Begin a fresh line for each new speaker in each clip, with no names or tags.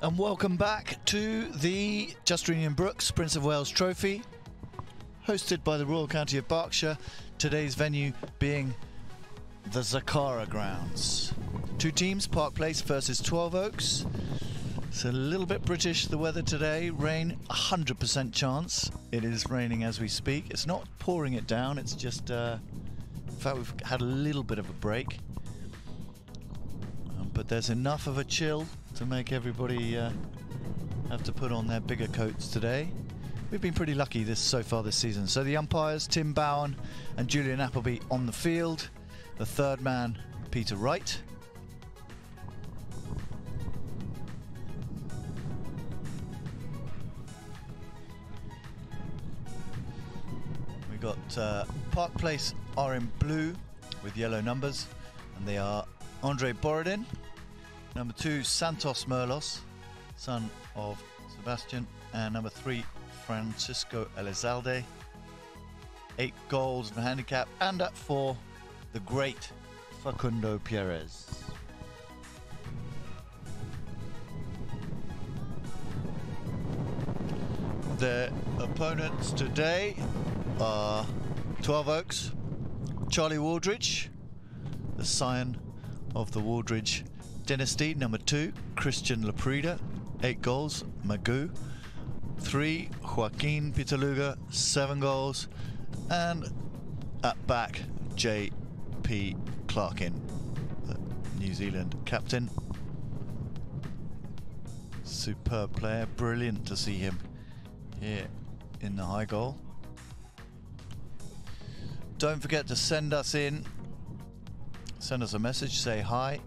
And welcome back to the Justinian Brooks Prince of Wales Trophy, hosted by the Royal County of Berkshire, today's venue being the Zakara grounds. Two teams, Park Place versus 12 Oaks. It's a little bit British, the weather today. Rain, 100% chance. It is raining as we speak. It's not pouring it down, it's just, in fact, we've had a little bit of a break. But there's enough of a chill to make everybody have to put on their bigger coats today. We've been pretty lucky so far this season. So the umpires, Tim Bowen and Julian Appleby on the field. The third man, Peter Wright. We got Park Place are in blue with yellow numbers, and they are Andre Borodin. Number 2, Santos Merlos, son of Sebastian, and number 3, Francisco Elizalde. 8 goals and a handicap, and at 4, the great Facundo Pierres. The opponents today are 12 Oaks, Charlie Waldridge, the scion of the Waldridge dynasty. Number 2, Christian Laprida, 8 goals, Magoo. 3, Joaquin Pitaluga, 7 goals. And at back, J.P. Clarkin, the New Zealand captain. Superb player, brilliant to see him here in the high goal. Don't forget to send us a message, say hi.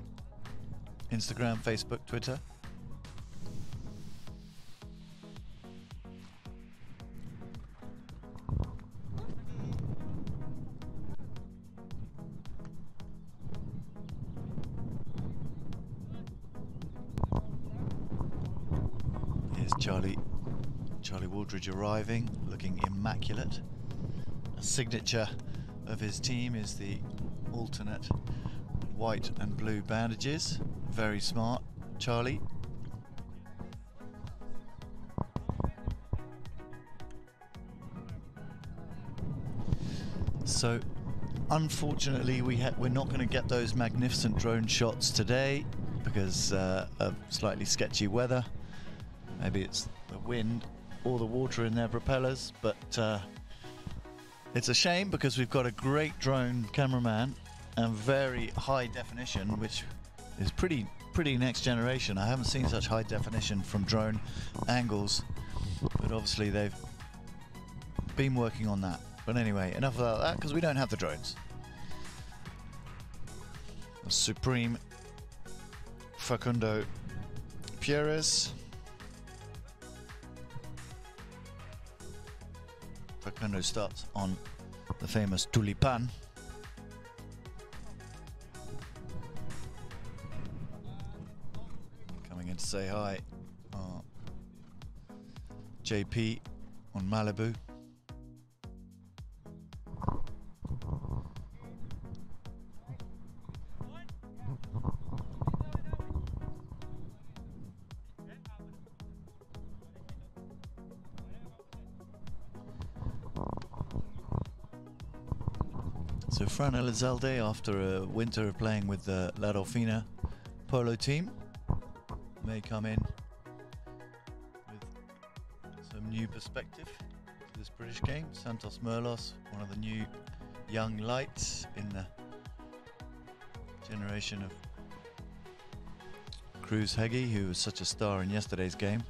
Instagram, Facebook, Twitter. Here's Charlie Waldridge arriving, looking immaculate. A signature of his team is the alternate white and blue bandages. Very smart, Charlie. So, unfortunately, we're not going to get those magnificent drone shots today because of slightly sketchy weather. Maybe it's the wind or the water in their propellers, but it's a shame because we've got a great drone cameraman and very high definition, which is pretty next generation. I haven't seen such high definition from drone angles, but obviously they've been working on that. But anyway, enough about that because we don't have the drones. The supreme Facundo Pierres. Facundo starts on the famous Tulipan. To say hi, JP on Malibu. So Fran Elizalde, after a winter of playing with the La Dolfina polo team, may come in with some new perspective to this British game. Santos Merlos, one of the new young lights in the generation of Cruz Heggie, who was such a star in yesterday's game,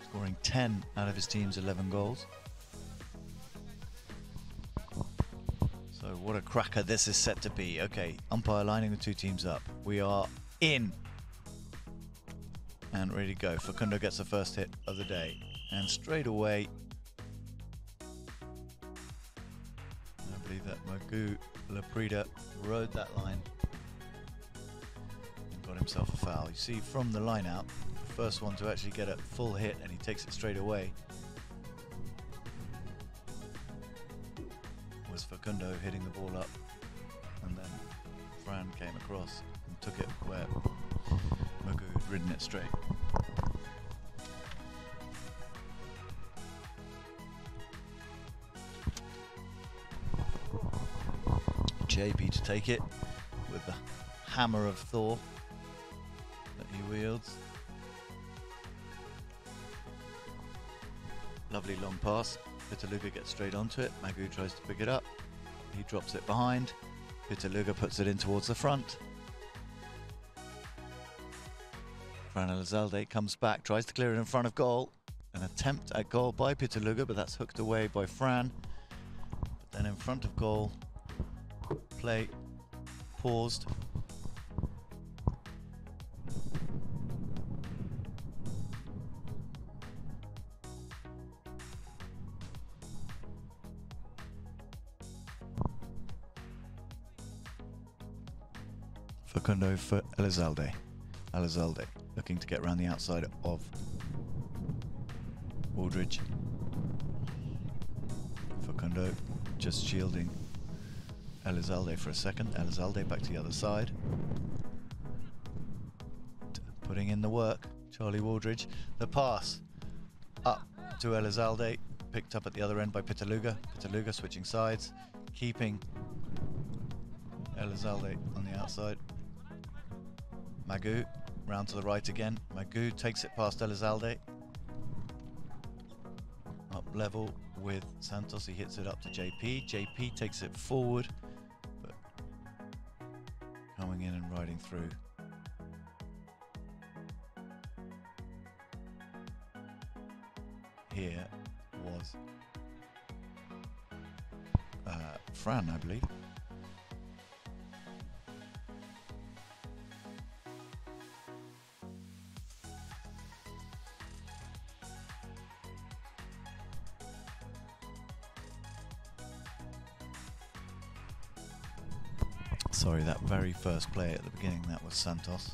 scoring 10 out of his team's 11 goals. So what a cracker this is set to be. Okay, umpire lining the two teams up. We are in. And ready to go. Facundo gets the first hit of the day. And straight away, I believe that Magoo Laprida rode that line and got himself a foul. You see from the line out, the first one to actually get a full hit, and he takes it straight away, was Facundo hitting the ball up, and then Fran came across and took it where Magoo had ridden it straight. JP to take it with the hammer of Thor that he wields. Lovely long pass. Pitaluga gets straight onto it. Magoo tries to pick it up. He drops it behind. Pitaluga puts it in towards the front. Fran Elizalde comes back, tries to clear it in front of goal. An attempt at goal by Pitaluga, but that's hooked away by Fran. But then in front of goal, play paused. Facundo for Elizalde. Elizalde looking to get around the outside of Wooldridge. Facundo just shielding Elizalde for a second. Elizalde back to the other side. Putting in the work. Charlie Wooldridge. The pass up to Elizalde. Picked up at the other end by Pitaluga. Pitaluga switching sides. Keeping Elizalde on the outside. Magoo round to the right again. Magoo takes it past Elizalde. Up level with Santos. He hits it up to JP. JP takes it forward, but coming in and riding through. Here was Fran, I believe. Sorry, that very first play at the beginning, that was Santos.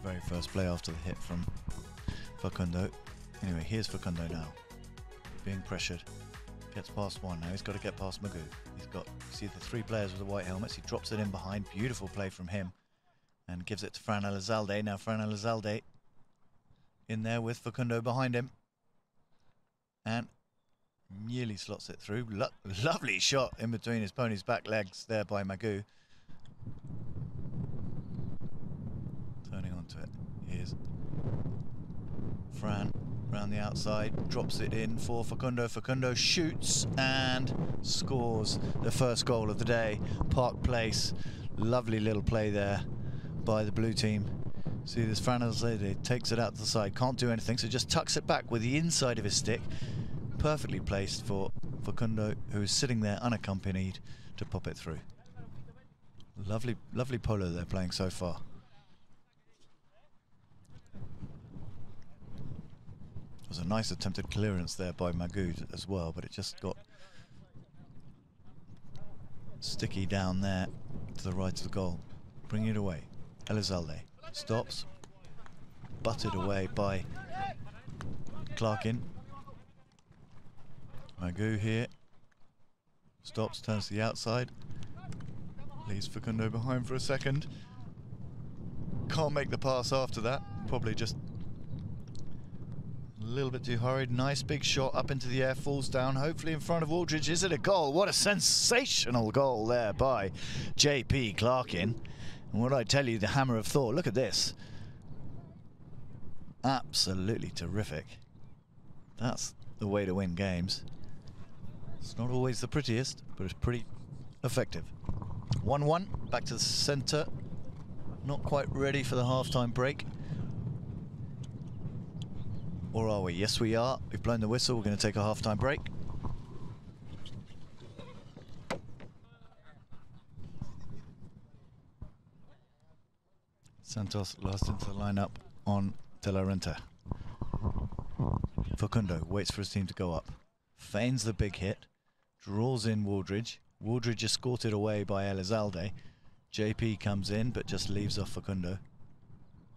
Very first play after the hit from Facundo. Anyway, here's Facundo now. Being pressured. Gets past one now, he's got to get past Magoo. He's got, you see the three players with the white helmets, he drops it in behind. Beautiful play from him. And gives it to Fran Elizalde. Now Fran Elizalde in there with Facundo behind him. And nearly slots it through. Lovely shot in between his pony's back legs there by Magoo. Turning onto it. Here's Fran round the outside, drops it in for Facundo. Facundo shoots and scores the first goal of the day. Park Place. Lovely little play there by the blue team. See this Fran Elizalde takes it out to the side, can't do anything, so just tucks it back with the inside of his stick. Perfectly placed for Facundo, who is sitting there unaccompanied, to pop it through. Lovely, lovely polo they're playing so far. It was a nice attempted clearance there by Magoo as well, but it just got sticky down there to the right of the goal. Bringing it away. Elizalde stops, butted away by Clarkin. Magoo here, stops, turns to the outside, leaves Facundo behind for a second. Can't make the pass after that, probably just a little bit too hurried. Nice big shot up into the air, falls down, hopefully in front of Wooldridge. Is it a goal? What a sensational goal there by JP Clarkin. And what I tell you, the hammer of Thor, look at this. Absolutely terrific. That's the way to win games. It's not always the prettiest, but it's pretty effective. 1-1, back to the centre. Not quite ready for the half-time break. Or are we? Yes, we are. We've blown the whistle. We're going to take a half-time break. Santos last into the lineup on De La Renta. Facundo waits for his team to go up. Feigns the big hit. Draws in Wooldridge. Wooldridge escorted away by Elizalde. JP comes in but just leaves off Facundo.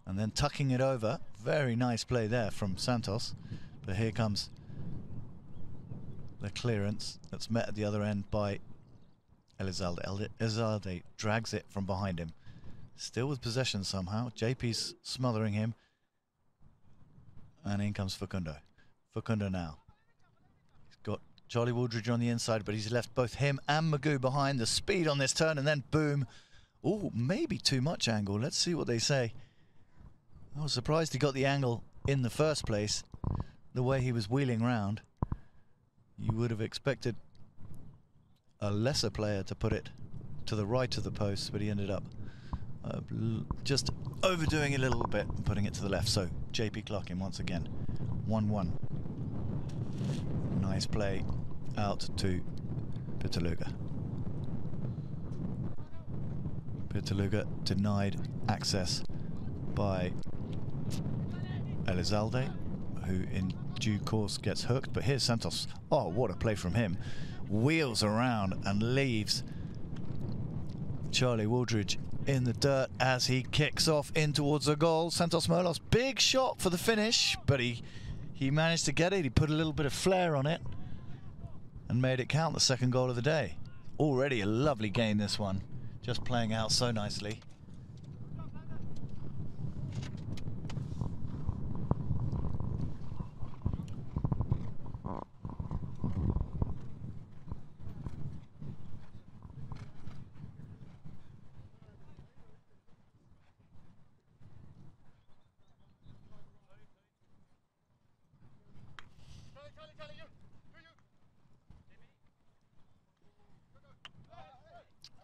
And then tucking it over. Very nice play there from Santos. But here comes the clearance that's met at the other end by Elizalde. Elizalde drags it from behind him. Still with possession somehow. JP's smothering him. And in comes Facundo. Facundo now. He's got Charlie Wooldridge on the inside, but he's left both him and Magoo behind. The speed on this turn, and then boom. Oh, maybe too much angle. Let's see what they say. I was surprised he got the angle in the first place, the way he was wheeling round. You would have expected a lesser player to put it to the right of the post, but he ended up just overdoing it a little bit and putting it to the left. So JP Clarkin once again, 1-1. Nice play out to Pitaluga. Pitaluga denied access by Elizalde, who in due course gets hooked. But here's Santos. Oh, what a play from him. Wheels around and leaves Charlie Wooldridge in the dirt as he kicks off in towards the goal. Santos Merlos, big shot for the finish, but he managed to get it. He put a little bit of flair on it and made it count, the second goal of the day. Already a lovely game, this one. Just playing out so nicely.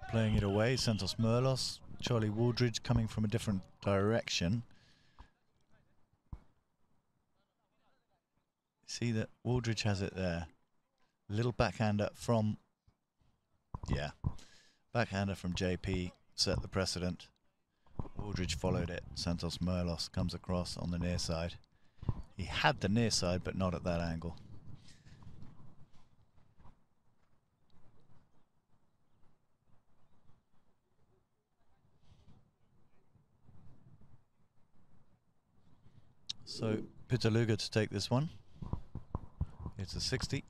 Playing it away, Santos Merlos. Charlie Wooldridge coming from a different direction. See that Wooldridge has it there. Little backhander from, backhander from JP set the precedent. Wooldridge followed it. Santos Merlos comes across on the near side. He had the near side, but not at that angle. So Pitaluga to take this one. It's a 60.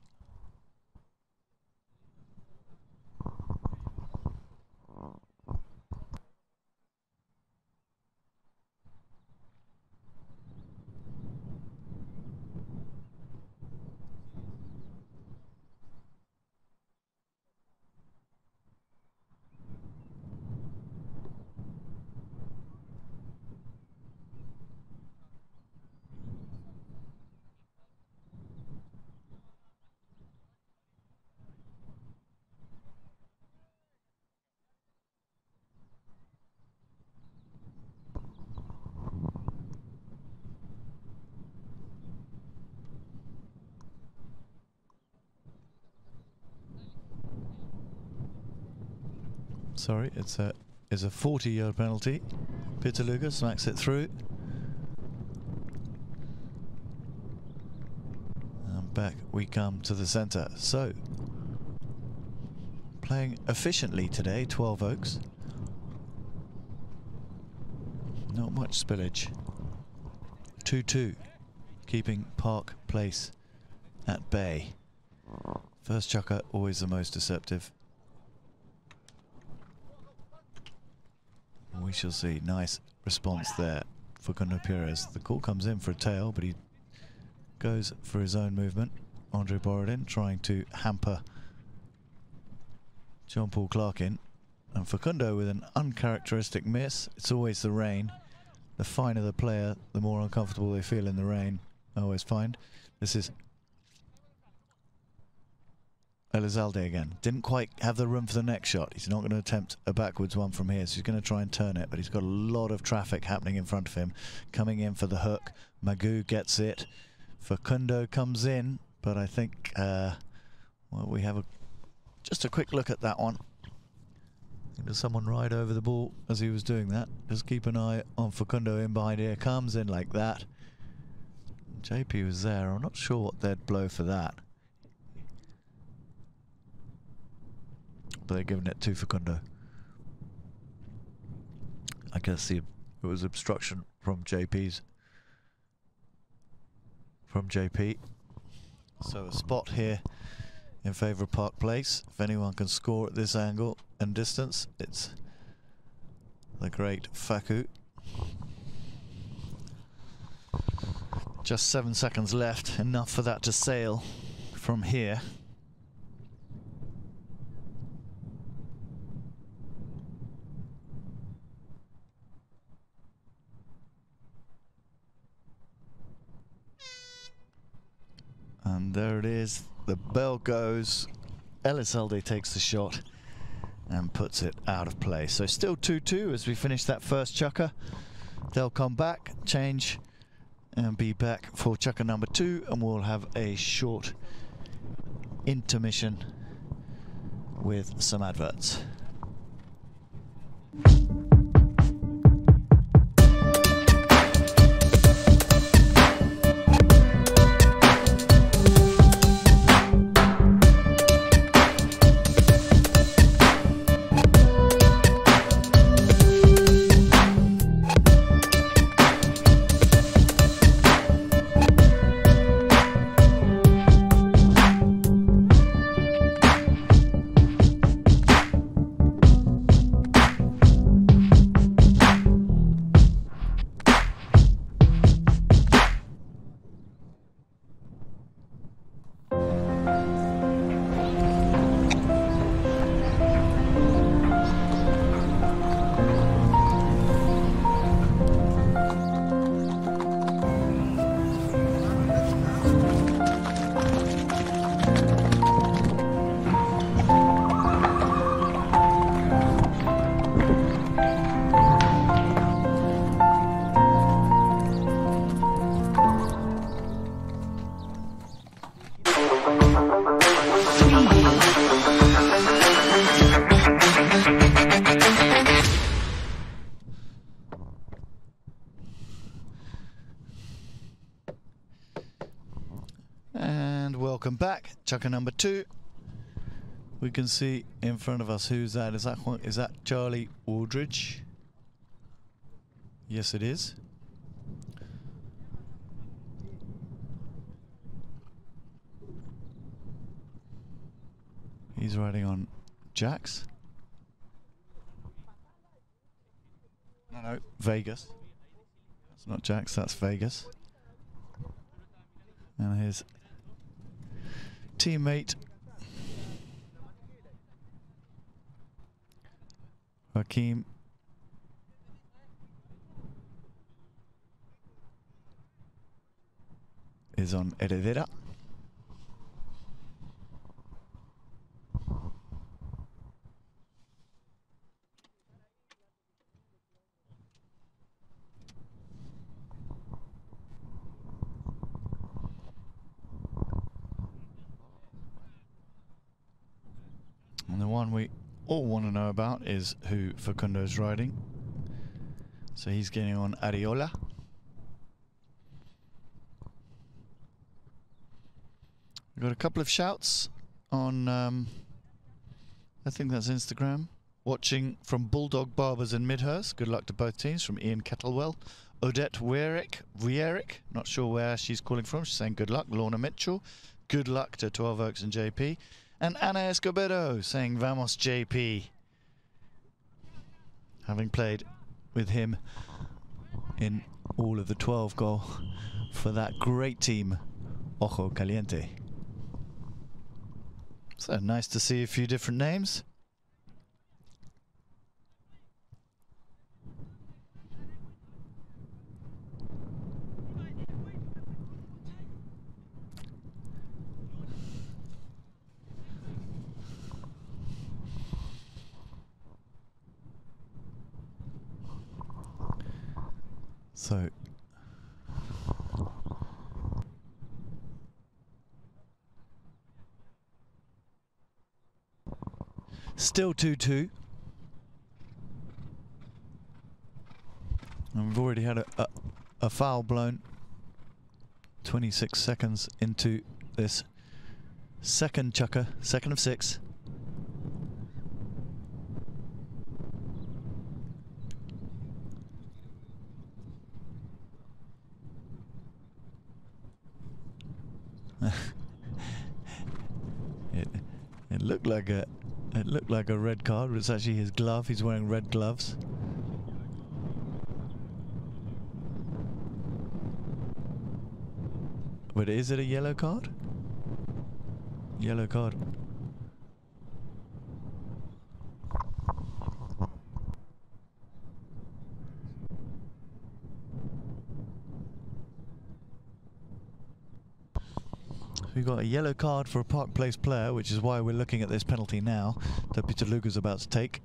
Sorry, it's a 40-yard penalty. Pitaluga smacks it through. And back we come to the centre. So, playing efficiently today, 12 Oaks. Not much spillage. 2-2, keeping Park Place at bay. First chucker, always the most deceptive. We shall see. Nice response there for Facundo Perez. The call comes in for a tail, but he goes for his own movement. Andre Borodin trying to hamper John-Paul Clarkin. And Facundo with an uncharacteristic miss. It's always the rain. The finer the player, the more uncomfortable they feel in the rain. I always find. This is Elizalde again. Didn't quite have the room for the next shot. He's not going to attempt a backwards one from here, so he's going to try and turn it, but he's got a lot of traffic happening in front of him. Coming in for the hook. Magoo gets it. Facundo comes in, but I think well, we have just a quick look at that one. Does someone ride over the ball as he was doing that? Just keep an eye on Facundo in behind here. Comes in like that. JP was there. I'm not sure what they'd blow for that. But they're giving it to Facundo. I guess it was obstruction from JP. So a spot here in favour of Park Place. If anyone can score at this angle and distance, it's the great Facu. Just 7 seconds left, enough for that to sail from here. And there it is. The bell goes. Elizalde takes the shot and puts it out of play. So still 2-2 as we finish that first chukker. They'll come back, change, and be back for chukker number 2, and we'll have a short intermission with some adverts. Welcome back, chukker number 2. We can see in front of us who's that. Is that Charlie Aldridge? Yes, it is. He's riding on Jax. No, Vegas. That's not Jax, that's Vegas. And his teammate Hakeem is on Heredera. And the one we all want to know about is who Facundo's riding. So he's getting on Ariola. We've got a couple of shouts on, I think that's Instagram. Watching from Bulldog Barbers in Midhurst. Good luck to both teams, from Ian Kettlewell. Odette Wierick, not sure where she's calling from. She's saying good luck. Lorna Mitchell, good luck to 12 Oaks and JP. And Ana Escobedo saying Vamos JP, having played with him in all of the 12 goal for that great team, Ojo Caliente. So nice to see a few different names. So still 2-2. And we've already had a foul blown 26 seconds into this second chukker, second of 6. It looked like a red card, but it's actually his glove. He's wearing red gloves. But is it a yellow card? Yellow card. We've got a yellow card for a Park Place player, which is why we're looking at this penalty now that Pitaluga's about to take.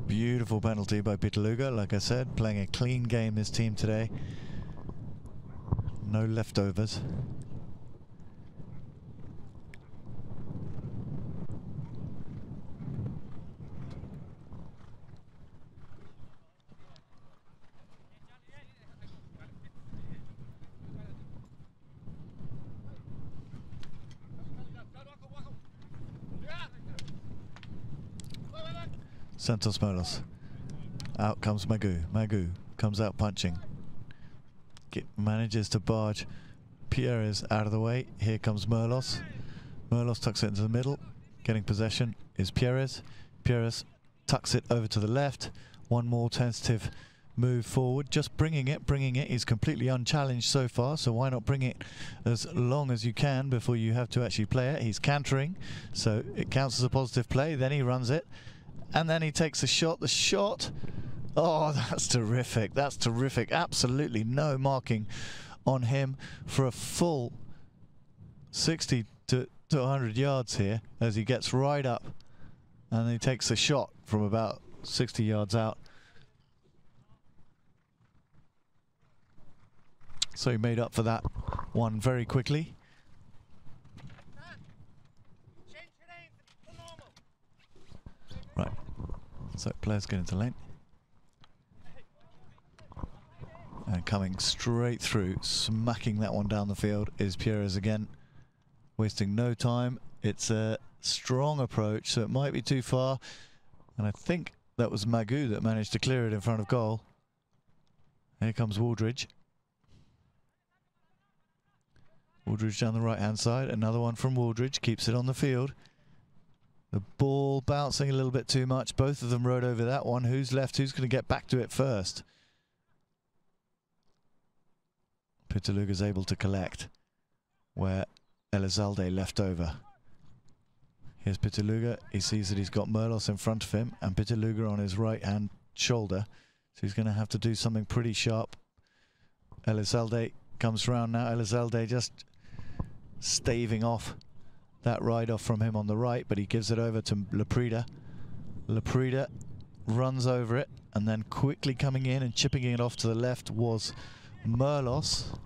Beautiful penalty by Pitaluga. Like I said, playing a clean game, this team today. No leftovers. Santos Merlos. Out comes Magoo. Magoo comes out punching. Manages to barge Pierres out of the way. Here comes Merlos. Merlos tucks it into the middle. Getting possession is Pierres. Pierres tucks it over to the left. One more tentative move forward. Just bringing it. He's completely unchallenged so far, so why not bring it as long as you can before you have to actually play it. He's cantering, so it counts as a positive play. Then he runs it. And then he takes a shot. The shot, oh, that's terrific. That's terrific. Absolutely no marking on him for a full 60 to 100 yards here as he gets right up and he takes a shot from about 60 yards out. So he made up for that one very quickly. Right, so players get into lane. And coming straight through, smacking that one down the field is Pierres again. Wasting no time. It's a strong approach, so it might be too far. And I think that was Magoo that managed to clear it in front of goal. Here comes Waldridge. Waldridge down the right-hand side. Another one from Waldridge, keeps it on the field. The ball bouncing a little bit too much. Both of them rode over that one. Who's left? Who's going to get back to it first? Pitaluga's able to collect where Elizalde left over. Here's Pitaluga. He sees that he's got Merlos in front of him and Pitaluga on his right-hand shoulder. So he's going to have to do something pretty sharp. Elizalde comes round now. Elizalde just staving off that ride-off from him on the right, but he gives it over to Laprida. Laprida runs over it, and then quickly coming in and chipping it off to the left was Merlos.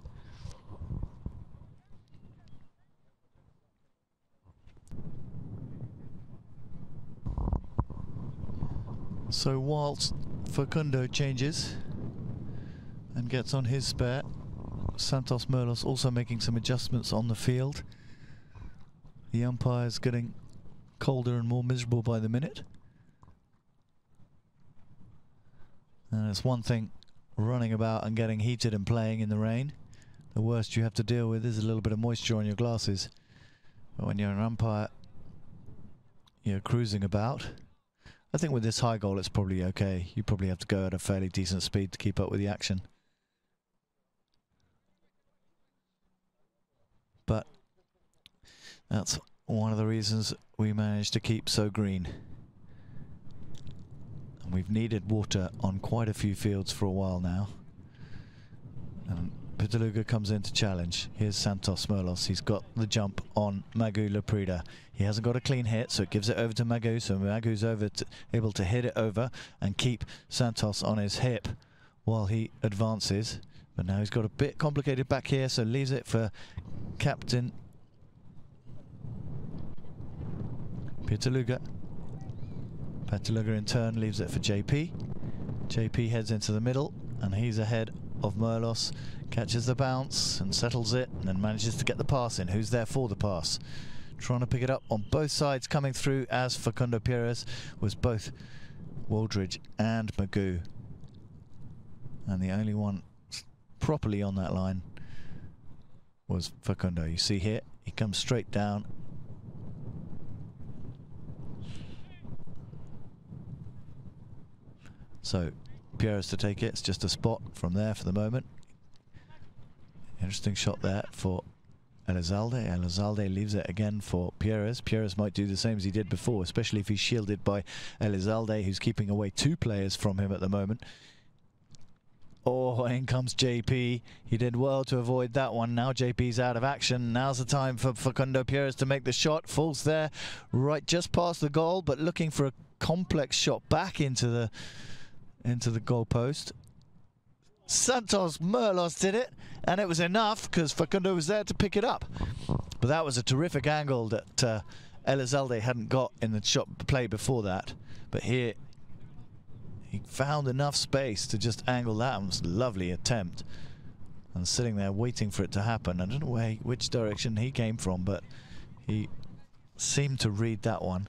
So whilst Facundo changes and gets on his spare, Santos Merlos also making some adjustments on the field. The umpire's getting colder and more miserable by the minute. And it's one thing running about and getting heated and playing in the rain. The worst you have to deal with is a little bit of moisture on your glasses. But when you're an umpire, you're cruising about. I think with this high goal it's probably okay. You probably have to go at a fairly decent speed to keep up with the action. But that's one of the reasons we managed to keep so green. And we've needed water on quite a few fields for a while now. And Pitaluga comes in to challenge. Here's Santos Merlos. He's got the jump on Magoo Laprida. He hasn't got a clean hit, so it gives it over to Magoo. So Magoo's able to hit it over and keep Santos on his hip while he advances. But now he's got a bit complicated back here, so leaves it for Captain Pitaluga. Pitaluga in turn leaves it for JP. JP heads into the middle, and he's ahead of Merlos. Catches the bounce and settles it, and then manages to get the pass in. Who's there for the pass? Trying to pick it up on both sides, coming through as Facundo Pierres was both Waldridge and Magoo. And the only one properly on that line was Facundo. You see here, he comes straight down. So Pierres to take it. It's just a spot from there for the moment. Interesting shot there for Elizalde. Elizalde leaves it again for Pierres. Pierres might do the same as he did before, especially if he's shielded by Elizalde, who's keeping away 2 players from him at the moment. Oh, in comes JP. He did well to avoid that one. Now JP's out of action. Now's the time for Facundo Pierres to make the shot. Falls there, right just past the goal, but looking for a complex shot back into the goal post. Santos Merlos did it, and it was enough because Facundo was there to pick it up. But that was a terrific angle that Elizalde hadn't got in the shot play before that. But here, he found enough space to just angle that. It was a lovely attempt. And sitting there waiting for it to happen. I don't know which direction he came from, but he seemed to read that one.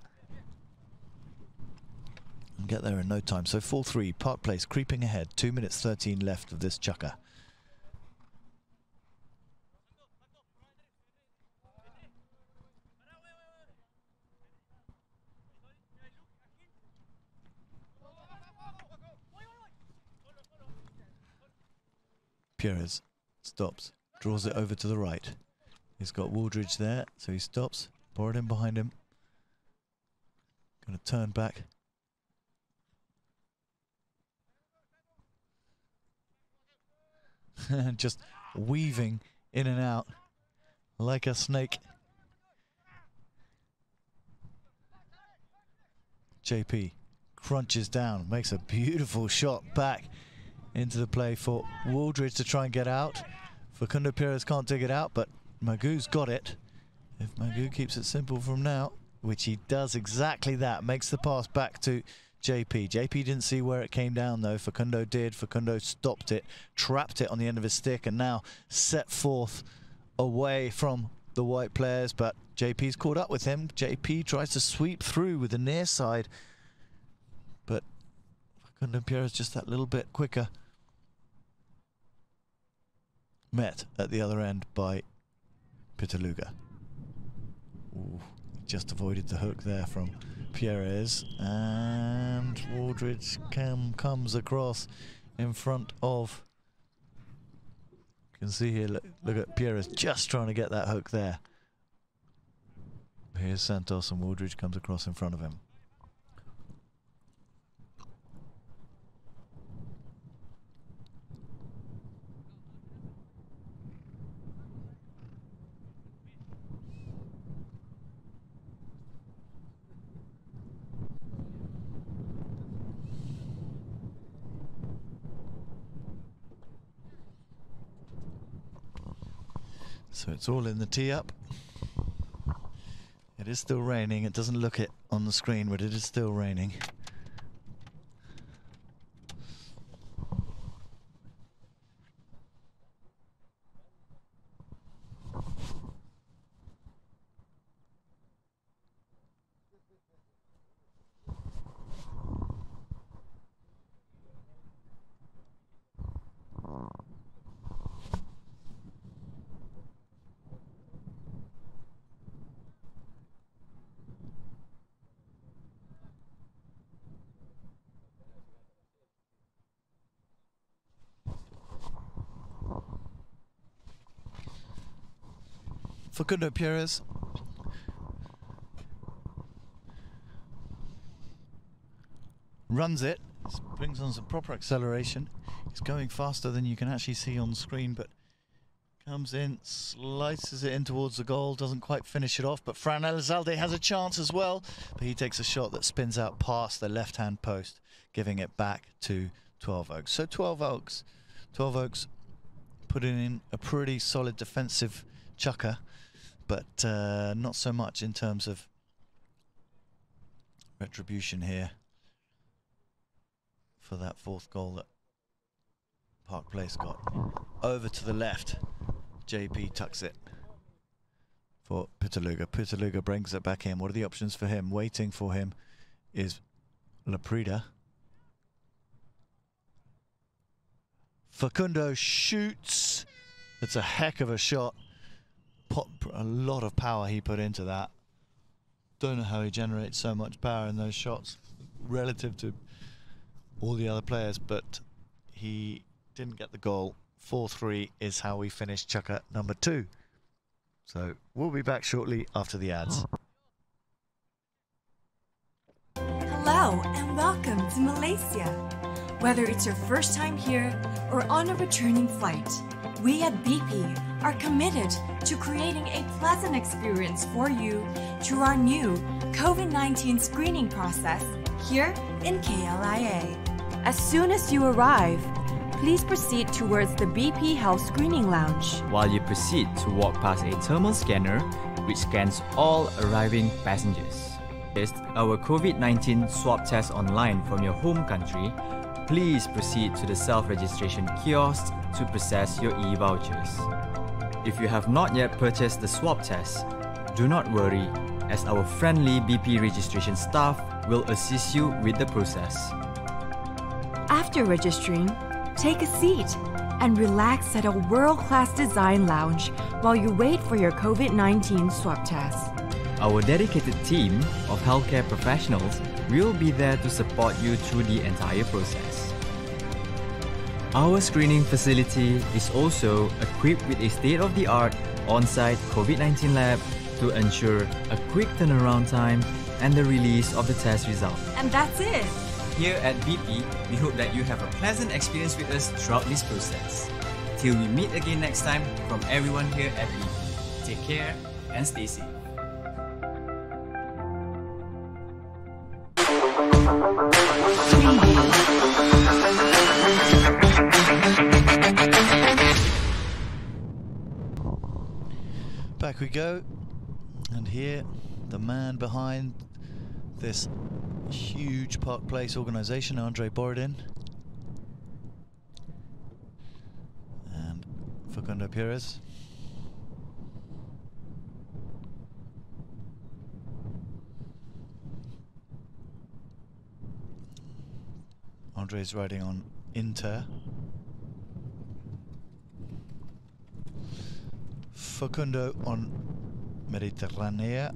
And get there in no time. So 4-3, Park Place creeping ahead. 2 minutes 13 left of this chukker. Pierres stops, draws it over to the right. He's got Wooldridge there, so he stops, borrowed him behind him. Gonna turn back. Just weaving in and out like a snake. JP crunches down, makes a beautiful shot back into the play for Wooldridge to try and get out. Facundo Pierres can't dig it out, but Magoo's got it. If Magoo keeps it simple from now, which he does exactly that, makes the pass back to JP. JP didn't see where it came down though. Facundo did. Facundo stopped it, trapped it on the end of his stick, and now set forth away from the white players, but JP's caught up with him. JP tries to sweep through with the near side, but Facundo Pierres just that little bit quicker. Met at the other end by Pitaluga. Ooh, just avoided the hook there from Pierres, and Wooldridge comes across in front of. You can see here, look at Pierres just trying to get that hook there. Here's Santos, and Wooldridge comes across in front of him. So it's all in the tee up. It is still raining. It doesn't look it on the screen, but it is still raining. Facundo Pierres runs it, brings on some proper acceleration. He's going faster than you can actually see on the screen, but comes in, slices it in towards the goal, doesn't quite finish it off, but Fran Elizalde has a chance as well, but he takes a shot that spins out past the left-hand post, giving it back to 12 Oaks. So 12 Oaks putting in a pretty solid defensive chukker, but not so much in terms of retribution here for that fourth goal that Park Place got. Over to the left, JP tucks it for Pitaluga. Pitaluga brings it back in. What are the options for him? Waiting for him is Laprida. Facundo shoots. It's a heck of a shot. A lot of power he put into that. Don't know how he generates so much power in those shots relative to all the other players, but he didn't get the goal. 4-3 is how we finished chukker number 2. So we'll be back shortly after the ads.
Hello and welcome to Malaysia. Whether it's your first time here or on a returning flight, we at BP are committed to creating a pleasant experience for you through our new COVID-19 screening process here in KLIA. As soon as you arrive, please proceed towards the BP Health Screening Lounge.
While you proceed to walk past a thermal scanner which scans all arriving passengers. Test our COVID-19 swab test online from your home country. Please proceed to the self-registration kiosk to process your e-vouchers. If you have not yet purchased the swab test, do not worry, as our friendly BP registration staff will assist you with the process.
After registering, take a seat and relax at a world-class design lounge while you wait for your COVID-19 swab test.
Our dedicated team of healthcare professionals will be there to support you through the entire process. Our screening facility is also equipped with a state-of-the-art on-site COVID-19 lab to ensure a quick turnaround time and the release of the test result.
And that's it!
Here at BP, we hope that you have a pleasant experience with us throughout this process. Till we meet again next time, from everyone here at BP, take care and stay safe.
Back we go, and here the man behind this huge Park Place organisation, Andre Borodin, and Facundo Perez. Andre's riding on Inter. Facundo on Mediterranea.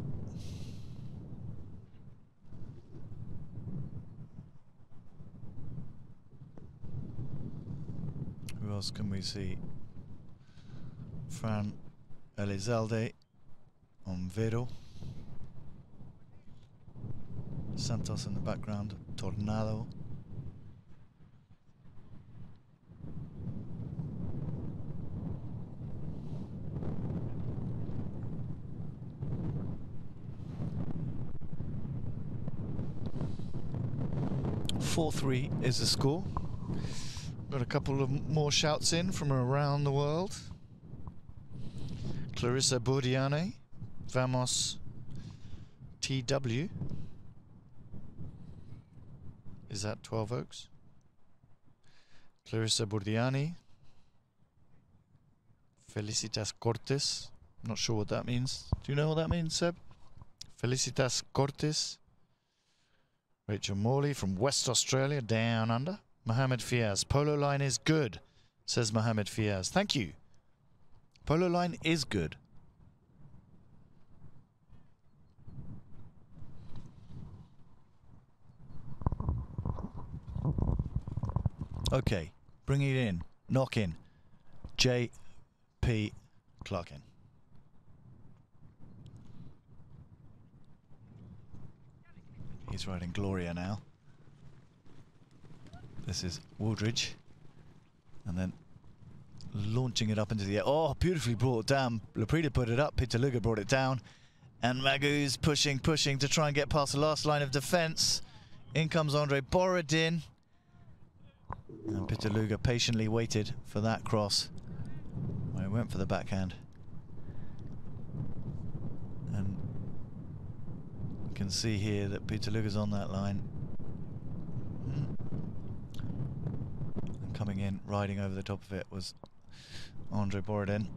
Who else can we see? Fran Elizalde on Vero. Santos in the background, Tornado. Four-3 is the score. Got a couple of more shouts in from around the world. Clarissa Burdiane, Vamos TW. Is that 12 Oaks? Clarissa Burdiane. Felicitas Cortes. Not sure what that means. Do you know what that means, Seb? Felicitas Cortes. Rachel Morley from West Australia, down under. Mohamed Fiaz. Polo line is good, says Mohamed Fiaz. Thank you. Polo line is good. Okay, bring it in. Knock in. J.P. Clarkin. He's riding Gloria now. This is Wooldridge. And then launching it up into the air. Oh, beautifully brought down. Laprida put it up. Pitaluga brought it down. And Magoo's pushing to try and get past the last line of defense. In comes Andre Borodin. And Pitaluga patiently waited for that cross. Well, he went for the backhand. And you can see here that Pitaluga's on that line. And coming in, riding over the top of it was Andre Borodin.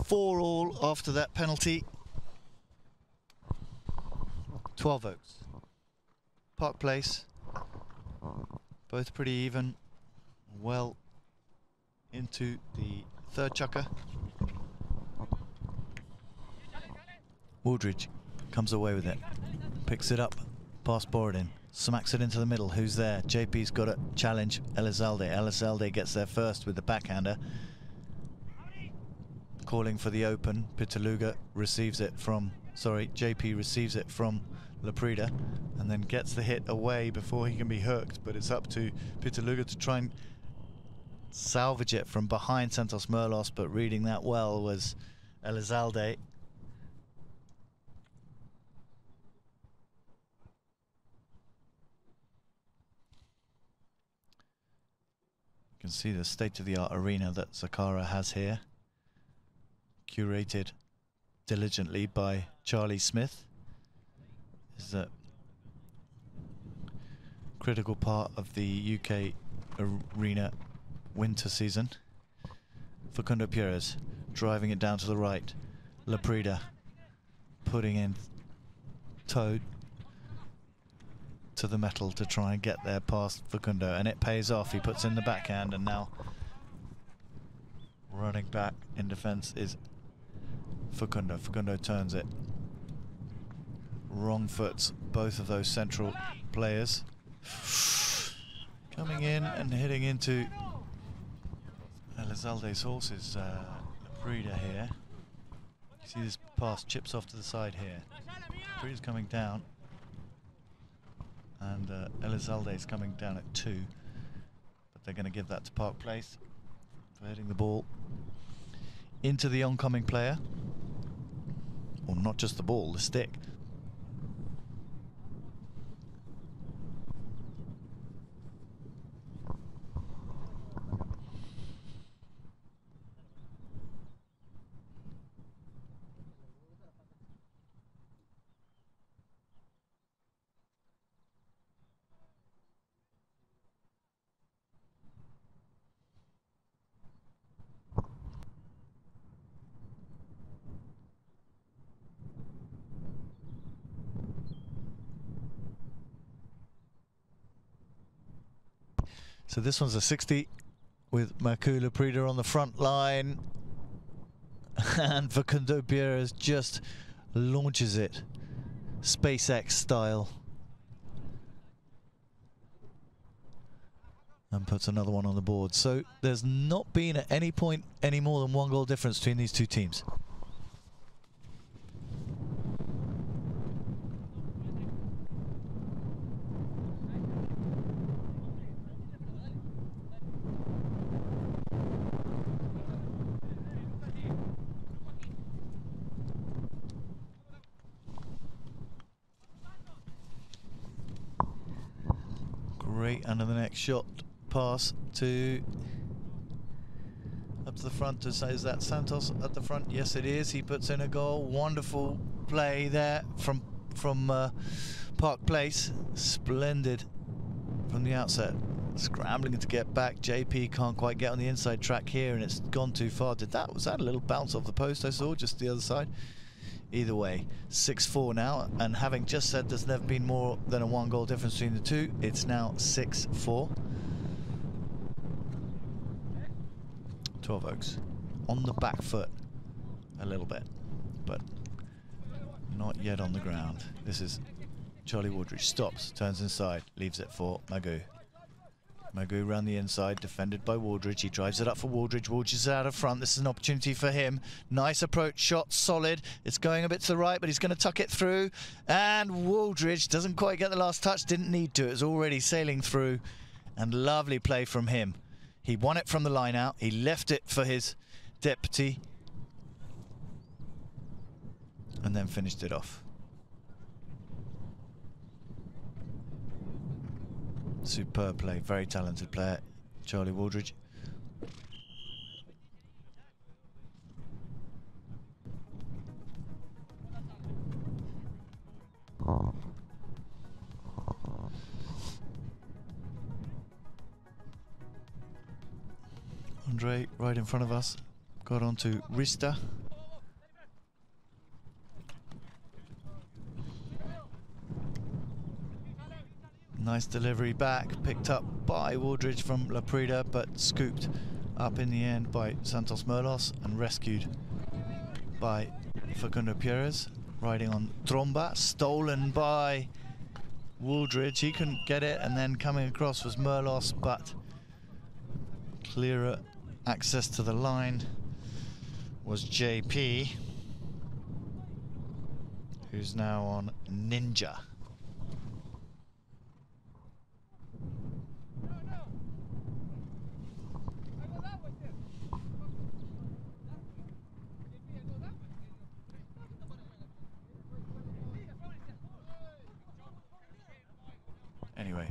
4-all after that penalty. 12 Oaks. Park Place. Both pretty even. Well into the third chukker. Wooldridge comes away with it. Picks it up. Past Borodin. Smacks it into the middle. Who's there? JP's got a challenge. Elizalde. Elizalde gets there first with the backhander. Calling for the open. Pitaluga receives it from... Sorry, JP receives it from Laprida and then gets the hit away before he can be hooked, but it's up to Pitaluga to try and salvage it from behind Santos Merlos, but reading that well was Elizalde. You can see the state-of-the-art arena that Zakara has here, curated diligently by Charlie Smith. Is a critical part of the UK arena winter season. Facundo Pires driving it down to the right. Laprida putting in toe to the metal to try and get there past Facundo, and it pays off. He puts in the backhand, and now running back in defense is Facundo. Facundo turns it. Wrong foots both of those central players. Coming in and hitting into Elizalde's horses. Laprida here. You see this pass chips off to the side here. Laprida's coming down, and Elizalde's coming down at 2, but they're going to give that to Park Place for hitting the ball into the oncoming player. Or not just the ball, the stick. So this one's a 60 with Maku Laprida on the front line, and Facundo Pires just launches it SpaceX style and puts another one on the board. So there's not been at any point any more than 1 goal difference between these two teams. Great under the next shot pass to up to the front. Is that Santos at the front? Yes, it is. He puts in a goal. Wonderful play there from Park Place. Splendid from the outset. Scrambling to get back. JP can't quite get on the inside track here, and it's gone too far. Was that a little bounce off the post I saw just the other side? Either way, 6-4 now, and having just said there's never been more than a 1 goal difference between the two, it's now 6-4. 12 Oaks on the back foot a little bit, but not yet on the ground. This is Charlie Wooldridge. Stops, turns inside, leaves it for Magu. Magu round the inside, defended by Wooldridge. He drives it up for Wooldridge. Wooldridge is out of front. This is an opportunity for him. Nice approach shot, solid. It's going a bit to the right, but he's going to tuck it through. And Wooldridge doesn't quite get the last touch. Didn't need to. It was already sailing through. And lovely play from him. He won it from the line out. He left it for his deputy. And then finished it off. Superb play, very talented player, Charlie Wooldridge. Andre right in front of us, got onto Rista. Nice delivery back, picked up by Wooldridge from Laprida, but scooped up in the end by Santos Merlos and rescued by Facundo Pierres, riding on Tromba, stolen by Wooldridge. He couldn't get it, and then coming across was Merlos, but clearer access to the line was JP, who's now on Ninja. Anyway,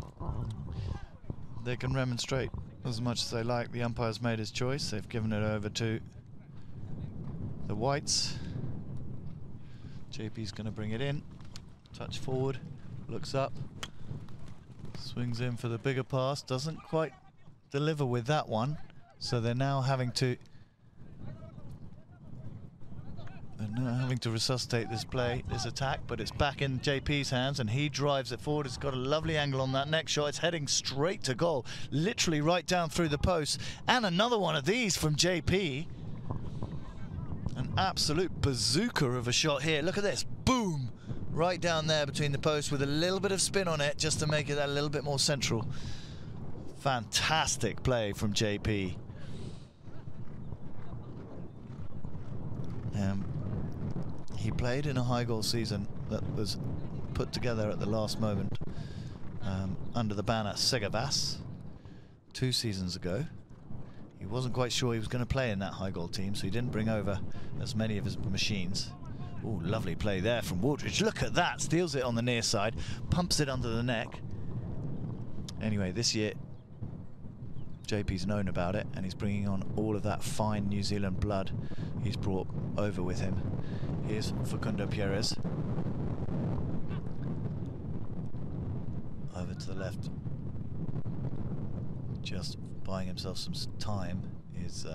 they can remonstrate as much as they like. The umpire's made his choice. They've given it over to the whites. JP's going to bring it in. Touch forward, looks up, swings in for the bigger pass. Doesn't quite deliver with that one. So they're now having to resuscitate this play, this attack, but it's back in JP's hands and he drives it forward. It's got a lovely angle on that next shot. It's heading straight to goal, literally right down through the post. And another one of these from JP. An absolute bazooka of a shot here. Look at this, boom, right down there between the posts with a little bit of spin on it just to make it that little bit more central. Fantastic play from JP. He played in a high goal season that was put together at the last moment under the banner Segavas 2 seasons ago. He wasn't quite sure he was going to play in that high goal team, so he didn't bring over as many of his machines. Oh, lovely play there from Wooldridge. Look at that, steals it on the near side, pumps it under the neck. Anyway, this year JP's known about it, and he's bringing on all of that fine New Zealand blood he's brought over with him. Here's Facundo Pierres. Over to the left. Just buying himself some time is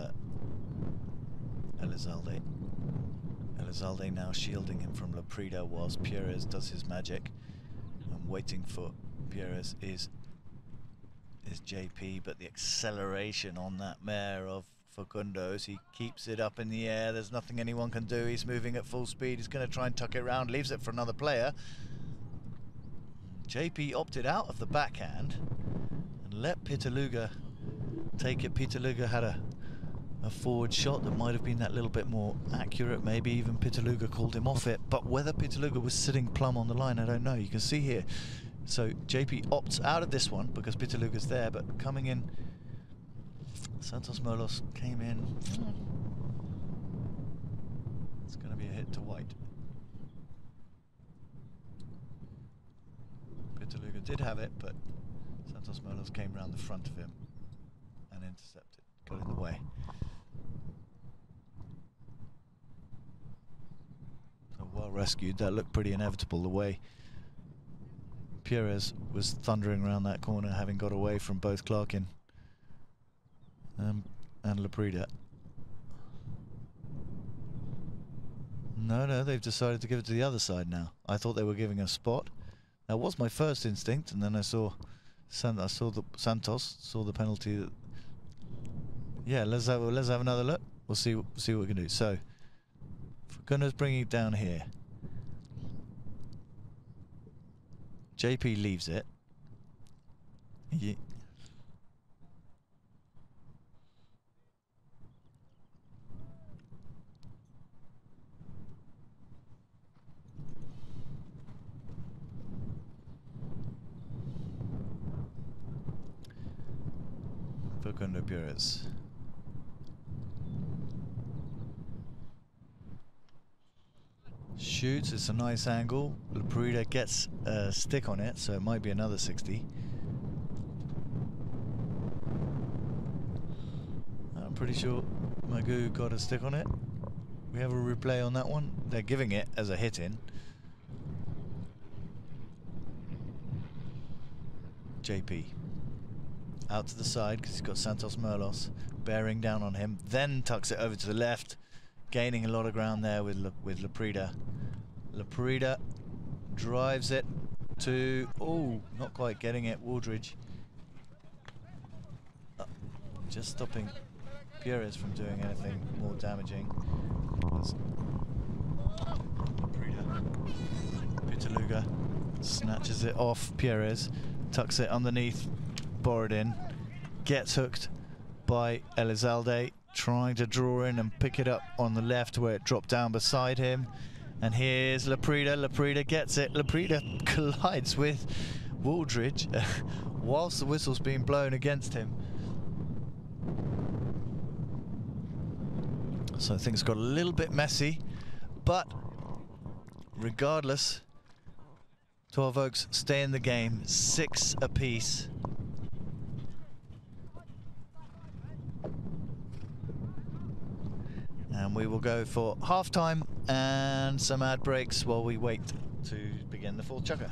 Elizalde. Elizalde now shielding him from Laprida whilst Pierres does his magic. And waiting for Pierres is JP, but the acceleration on that mare of Facundo's, he keeps it up in the air. There's nothing anyone can do. He's moving at full speed. He's going to try and tuck it around, leaves it for another player. JP opted out of the backhand and let Pitaluga take it. Pitaluga had a forward shot that might have been that little bit more accurate. Maybe even Pitaluga called him off it, but whether Pitaluga was sitting plumb on the line, I don't know. You can see here. So JP opts out of this one because Pitaluga's there, but coming in, Santos Merlos came in. It's going to be a hit to white. Pitaluga did have it, but Santos Merlos came round the front of him and intercepted, got in the way. So well rescued. That looked pretty inevitable, the way Pierres was thundering around that corner, having got away from both Clarkin and Laprida. No, they've decided to give it to the other side now. I thought they were giving a spot. That was my first instinct, and then I saw Santos saw the penalty. That, yeah, let's have another look. We'll see what we can do. So, Facundo's bringing it down here. JP leaves it. Facundo Pierres. Shoots, it's a nice angle. Laprida gets a stick on it, so it might be another 60. I'm pretty sure Magoo got a stick on it. We have a replay on that one. They're giving it as a hit in. JP out to the side because he's got Santos Merlos bearing down on him, then tucks it over to the left, gaining a lot of ground there with Laprida. Laprida drives it to, oh, not quite getting it, Wooldridge. Just stopping Pierres from doing anything more damaging. Pitaluga snatches it off Pierres, tucks it underneath Borodin, gets hooked by Elizalde, trying to draw in and pick it up on the left where it dropped down beside him. And here's Laprida. Laprida gets it. Laprida collides with Wooldridge whilst the whistle's being blown against him. So things got a little bit messy, but regardless, 12 Oaks stay in the game, 6 apiece. And we will go for half-time and some ad breaks while we wait to begin the full chukker.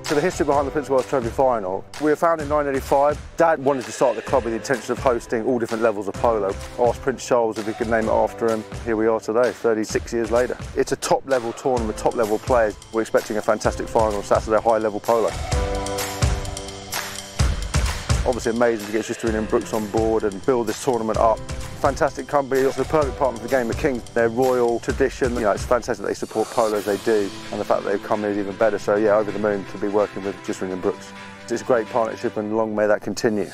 So the history behind the Prince of Wales Trophy final, we were founded in 1985. Dad wanted to start the club with the intention of hosting all different levels of polo. I asked Prince Charles if we could name it after him. Here we are today, 36 years later. It's a top level tournament, top level players. We're expecting a fantastic final Saturday, high level polo. Obviously amazing to get Justinian and Brooks on board and build this tournament up. Fantastic company, it's the perfect partner for the game of King. Their royal tradition, it's fantastic that they support polo as they do, and the fact that they've come in is even better. So yeah, over the moon to be working with Justinian and Brooks. It's a great partnership and long may that continue.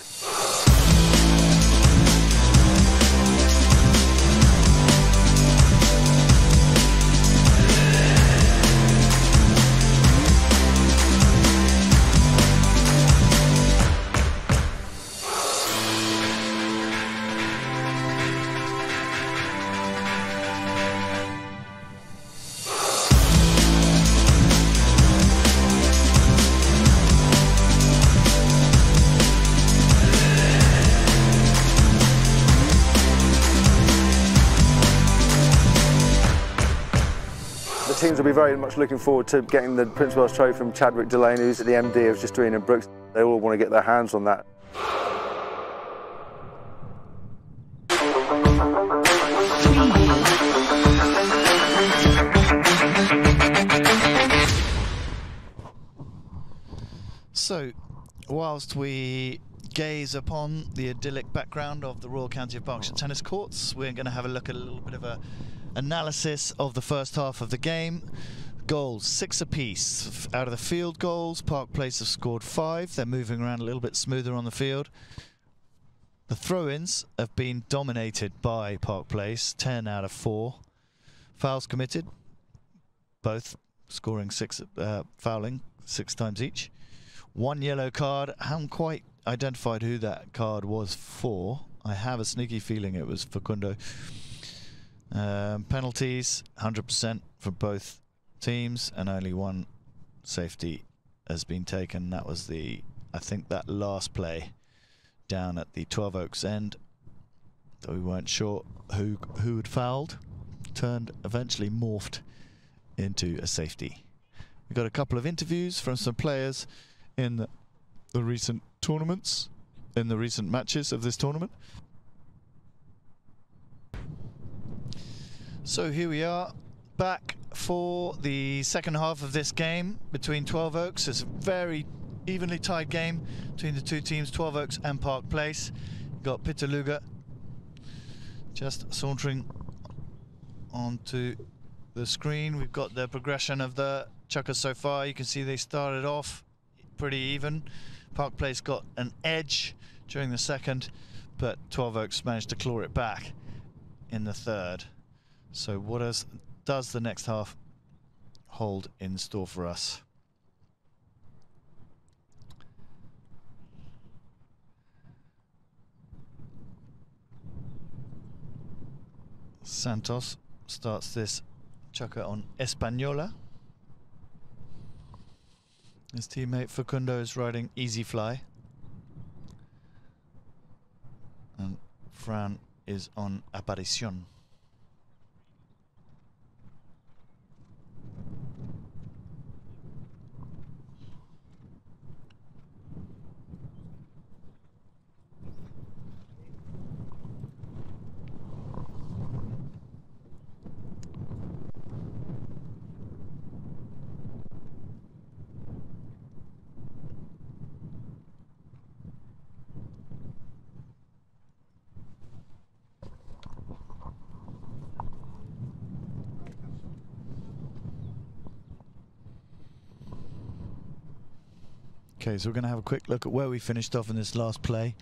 Teams will be very much looking forward to getting the Prince of Wales Trophy from Chadwick Delaney, who's the MD of Justinian and Brooks. They all want to get their hands on that.
So, whilst we gaze upon the idyllic background of the Royal County of Berkshire tennis courts, we're going to have a look at a little bit of a analysis of the first half of the game. Goals, 6 apiece. Out of the field goals, Park Place have scored 5. They're moving around a little bit smoother on the field. The throw-ins have been dominated by Park Place, 10 out of 4. Fouls committed, both scoring 6, fouling 6 times each. 1 yellow card. I haven't quite identified who that card was for. I have a sneaky feeling it was Facundo. Penalties 100% for both teams, and only 1 safety has been taken. That was I think that last play down at the 12 Oaks end, though we weren't sure who had fouled, eventually morphed into a safety. We got a couple of interviews from some players in the recent tournaments, in the recent matches of this tournament. So here we are, back for the second half of this game between 12 Oaks. It's a very evenly tied game between the two teams, 12 Oaks and Park Place. Got Pitaluga just sauntering onto the screen. We've got the progression of the chukkers so far. You can see they started off pretty even. Park Place got an edge during the second, but 12 Oaks managed to claw it back in the third. So what does the next half hold in store for us? Santos starts this chukker on Española. His teammate Facundo is riding Easy Fly. And Fran is on Aparición. Okay, so we're going to have a quick look at where we finished off in this last play.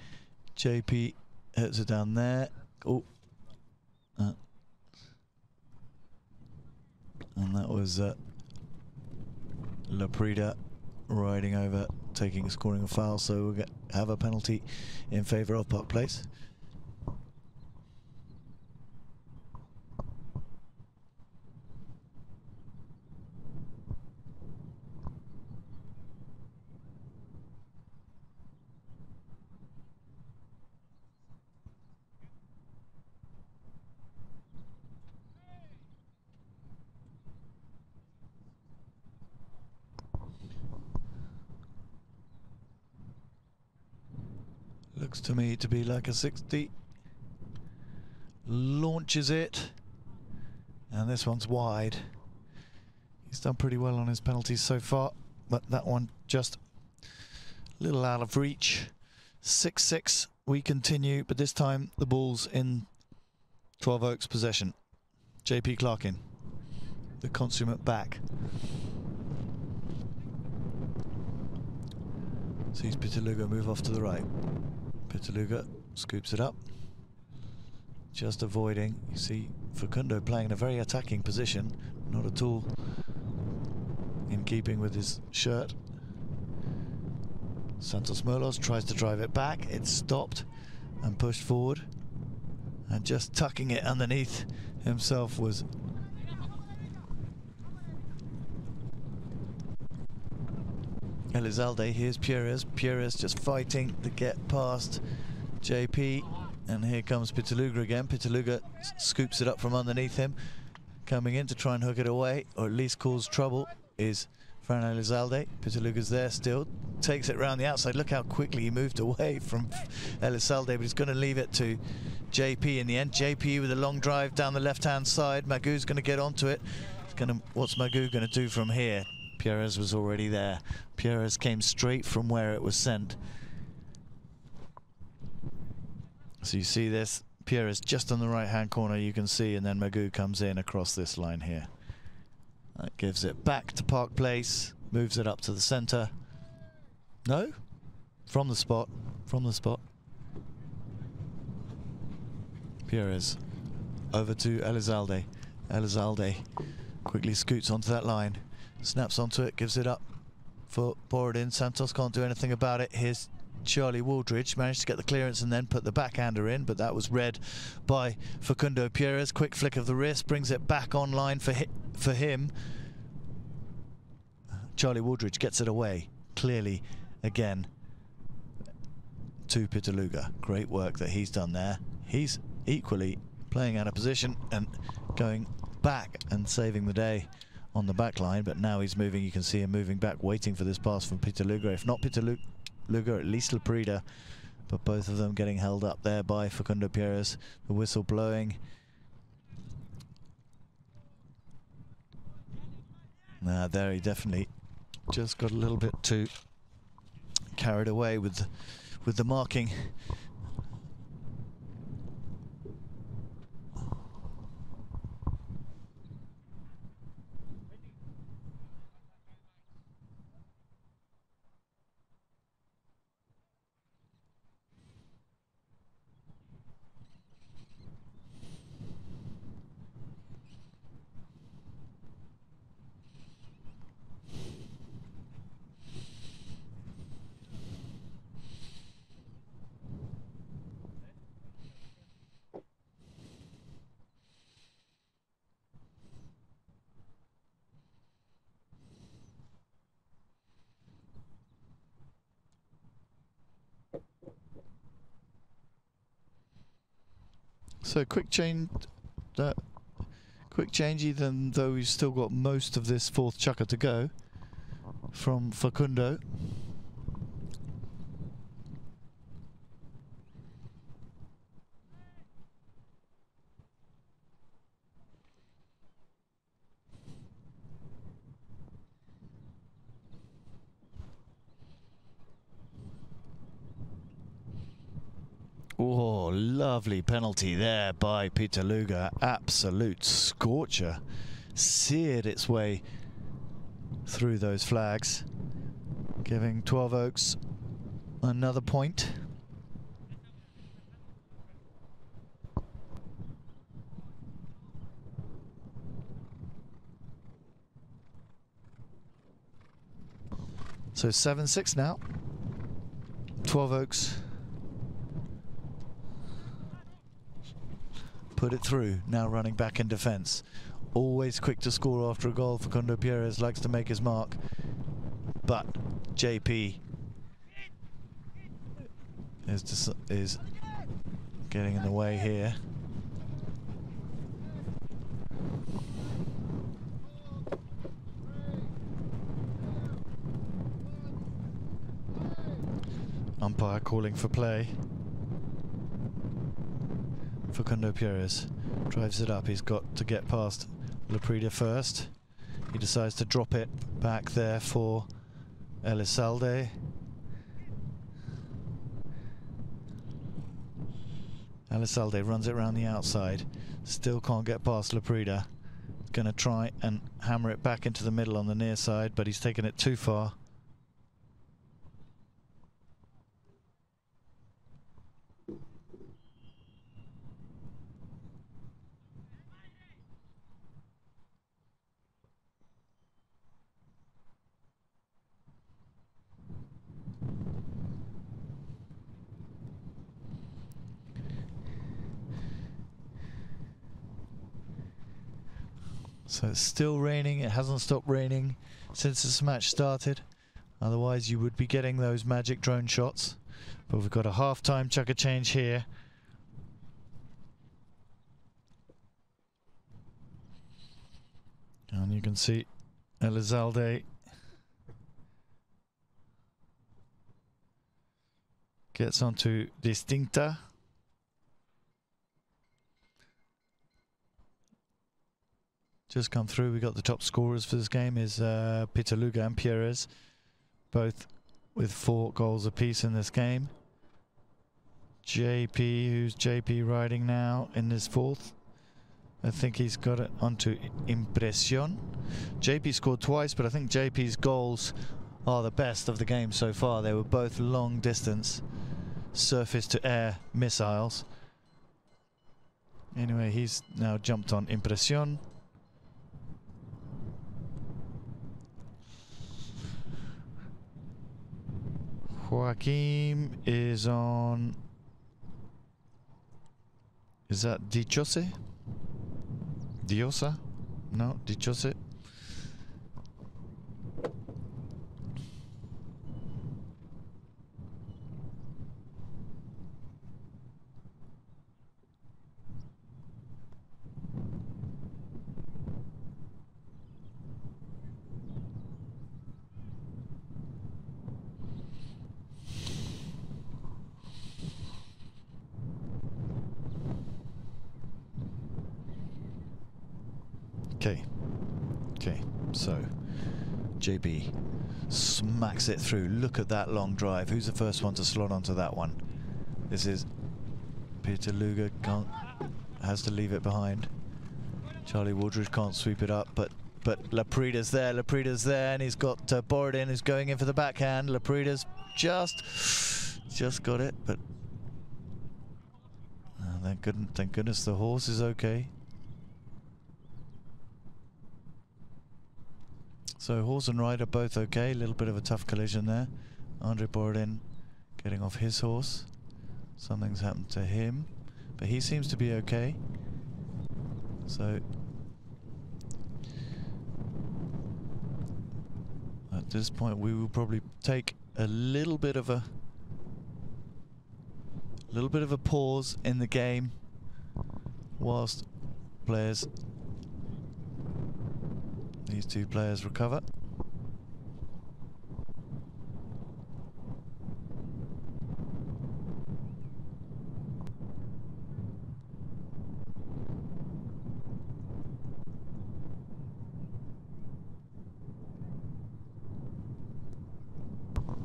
JP hits it down there. Oh. And that was Laprida riding over, scoring a foul, so we'll have a penalty in favour of Park Place. Looks to me to be like a 60. Launches it. And this one's wide. He's done pretty well on his penalties so far, but that one just a little out of reach. 6-6, we continue, but this time the ball's in 12 Oaks possession. JP Clarkin, the consummate back. Sees Pitaluga move off to the right. Pitaluga scoops it up, just avoiding. You see Facundo playing in a very attacking position, not at all in keeping with his shirt. Santos Merlos tries to drive it back. It's stopped and pushed forward, and just tucking it underneath himself was Elizalde. Here's Pires just fighting to get past JP, and here comes Pitaluga again. Pitaluga scoops it up from underneath him. Coming in to try and hook it away, or at least cause trouble, is Fran Elizalde. Pitaluga's there still, takes it around the outside. Look how quickly he moved away from Elizalde, but he's going to leave it to JP in the end. JP with a long drive down the left-hand side. Magoo's going to get onto it. What's Magoo going to do from here? Pires was already there. Pires came straight from where it was sent. So you see this, Pires just on the right-hand corner, you can see, and then Magoo comes in across this line here. That gives it back to Park Place, moves it up to the centre. No? From the spot. Pires over to Elizalde. Elizalde quickly scoots onto that line. Snaps onto it, gives it up for Borodin. Santos can't do anything about it. Here's Charlie Waldridge, managed to get the clearance and then put the backhander in, but that was read by Facundo Pires. Quick flick of the wrist, brings it back online for him. Charlie Waldridge gets it away, clearly again to Pitaluga. Great work that he's done there. He's equally playing out of position and going back and saving the day on the back line, but now he's moving. You can see him moving back, waiting for this pass from Pitaluga. If not Pitaluga, at least Laprida, but both of them getting held up there by Facundo Pires. The whistle blowing. There he definitely just got a little bit too carried away with the marking. So quick change, even though we've still got most of this fourth chukker to go from Facundo. Oh, lovely penalty there by Pitaluga. Absolute scorcher. Seared its way through those flags, giving 12 Oaks another point. So 7-6 now. 12 Oaks put it through, now running back in defence. Always quick to score after a goal. Facundo Pierres likes to make his mark, but JP is getting in the way here. Umpire calling for play. Facundo Pierres drives it up. He's got to get past Laprida first. He decides to drop it back there for Elizalde. Elizalde runs it around the outside. Still can't get past Laprida. Going to try and hammer it back into the middle on the near side, but he's taken it too far. So it's still raining. It hasn't stopped raining since this match started. Otherwise you would be getting those magic drone shots. But we've got a half-time chukker change here. And you can see Elizalde gets onto Distinta. Just come through. We got the top scorers for this game is Pitaluga and Pierres, both with 4 goals apiece in this game. JP, who's JP riding now in this fourth? I think he's got it onto Impresión. JP scored twice, but I think JP's goals are the best of the game so far. They were both long distance surface to air missiles. Anyway, he's now jumped on Impresión. Joaquim is on. Is that Dichose? Diosa? No, Dichose. Okay, so JB smacks it through. Look at that long drive. Who's the first one to slot onto that one? This is Peter Luger. Has to leave it behind. Charlie Waldridge can't sweep it up, but Laprida's there. Laprida's there, and he's got Borodin who's going in for the backhand. Laprida's just got it, but thank goodness the horse is okay. So horse and rider both okay. A little bit of a tough collision there. Andre Borodin getting off his horse. Something's happened to him, but he seems to be okay. So at this point we will probably take a little bit of a pause in the game whilst these two players recover.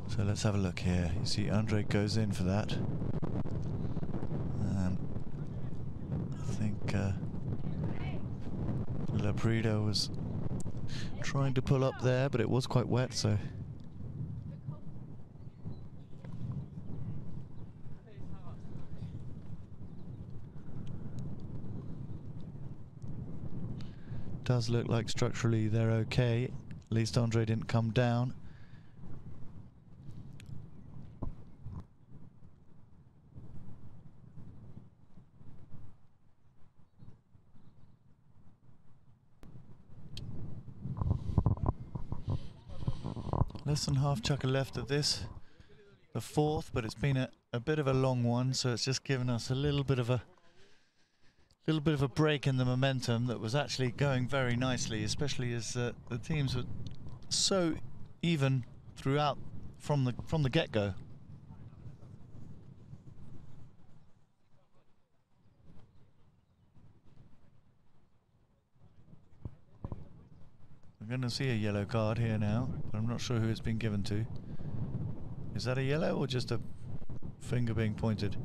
So let's have a look here. You see Andre goes in for that. And I think Laprida was trying to pull up there, but it was quite wet, so does look like structurally they're okay. At least Andre didn't come down. Less than half chucker left of this, the fourth, but it's been a bit of a long one, so it's just given us a little bit of a break in the momentum that was actually going very nicely, especially as the teams were so even throughout from the get-go. We're going to see a yellow card here now, but I'm not sure who it's been given to. Is that a yellow or just a finger being pointed?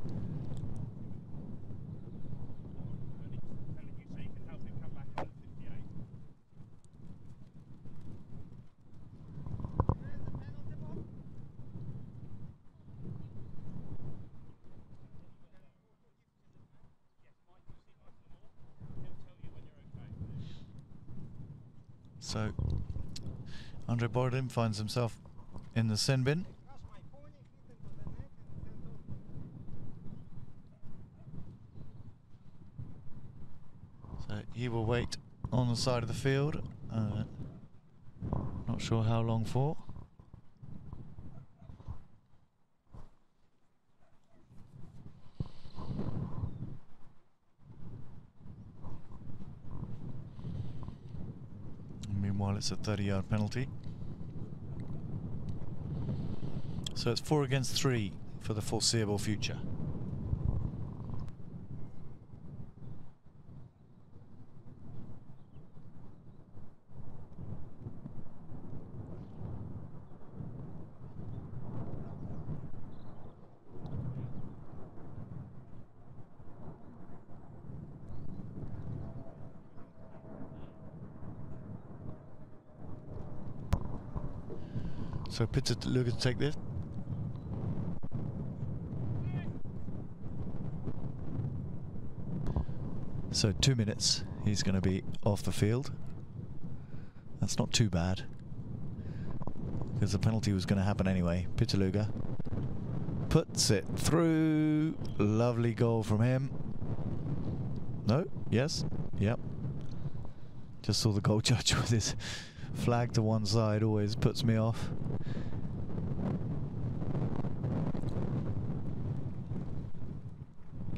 So Andre Borodin finds himself in the sin bin. So he will wait on the side of the field. Not sure how long for. Meanwhile, it's a 30-yard penalty. So it's 4 against 3 for the foreseeable future. So Peter Luger to take this. So 2 minutes, he's going to be off the field. That's not too bad, because the penalty was going to happen anyway. Peter Luger puts it through. Lovely goal from him. No? Yes? Yep. Just saw the goal judge with his flag to one side, always puts me off.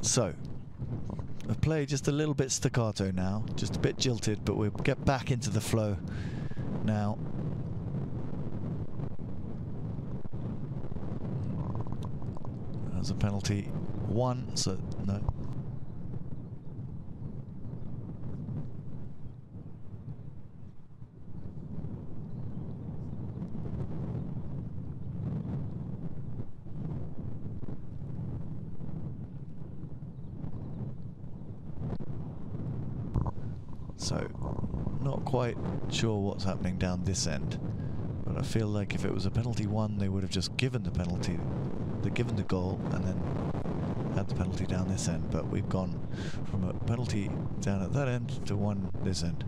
So, the play just a little bit staccato now, just a bit jilted, but we'll get back into the flow now. There's a penalty, 1, so no. So not quite sure what's happening down this end, but I feel like if it was a penalty one, they would have just given the penalty, given the goal, and then had the penalty down this end. But we've gone from a penalty down at that end to one this end.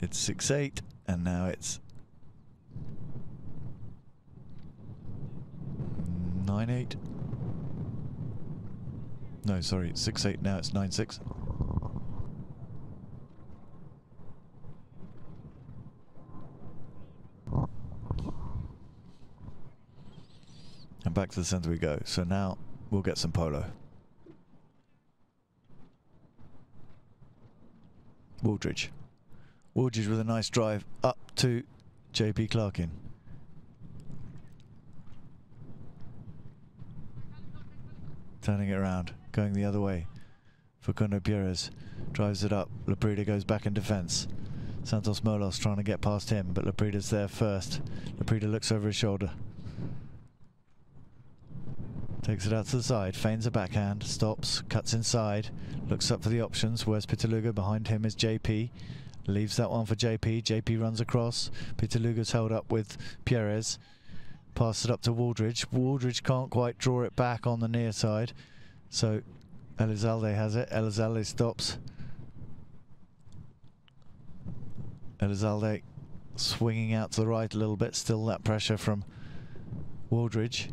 It's 6-8, and now it's 9-8. No, sorry, 6-8, now it's 9-6. And back to the center we go. So now we'll get some polo. Wooldridge. Wooldridge with a nice drive up to JP Clarkin. Turning it around, going the other way. Facundo Pierres drives it up. Laprida goes back in defense. Santos Molos trying to get past him, but Laprida's there first. Laprida looks over his shoulder. Takes it out to the side, feigns a backhand, stops, cuts inside, looks up for the options. Where's Pitaluga? Behind him is JP. Leaves that one for JP. JP runs across. Pitaluga's held up with Pierres. Pass it up to Wooldridge. Wooldridge can't quite draw it back on the near side. So Elizalde has it. Elizalde stops. Elizalde swinging out to the right a little bit. Still that pressure from Wooldridge.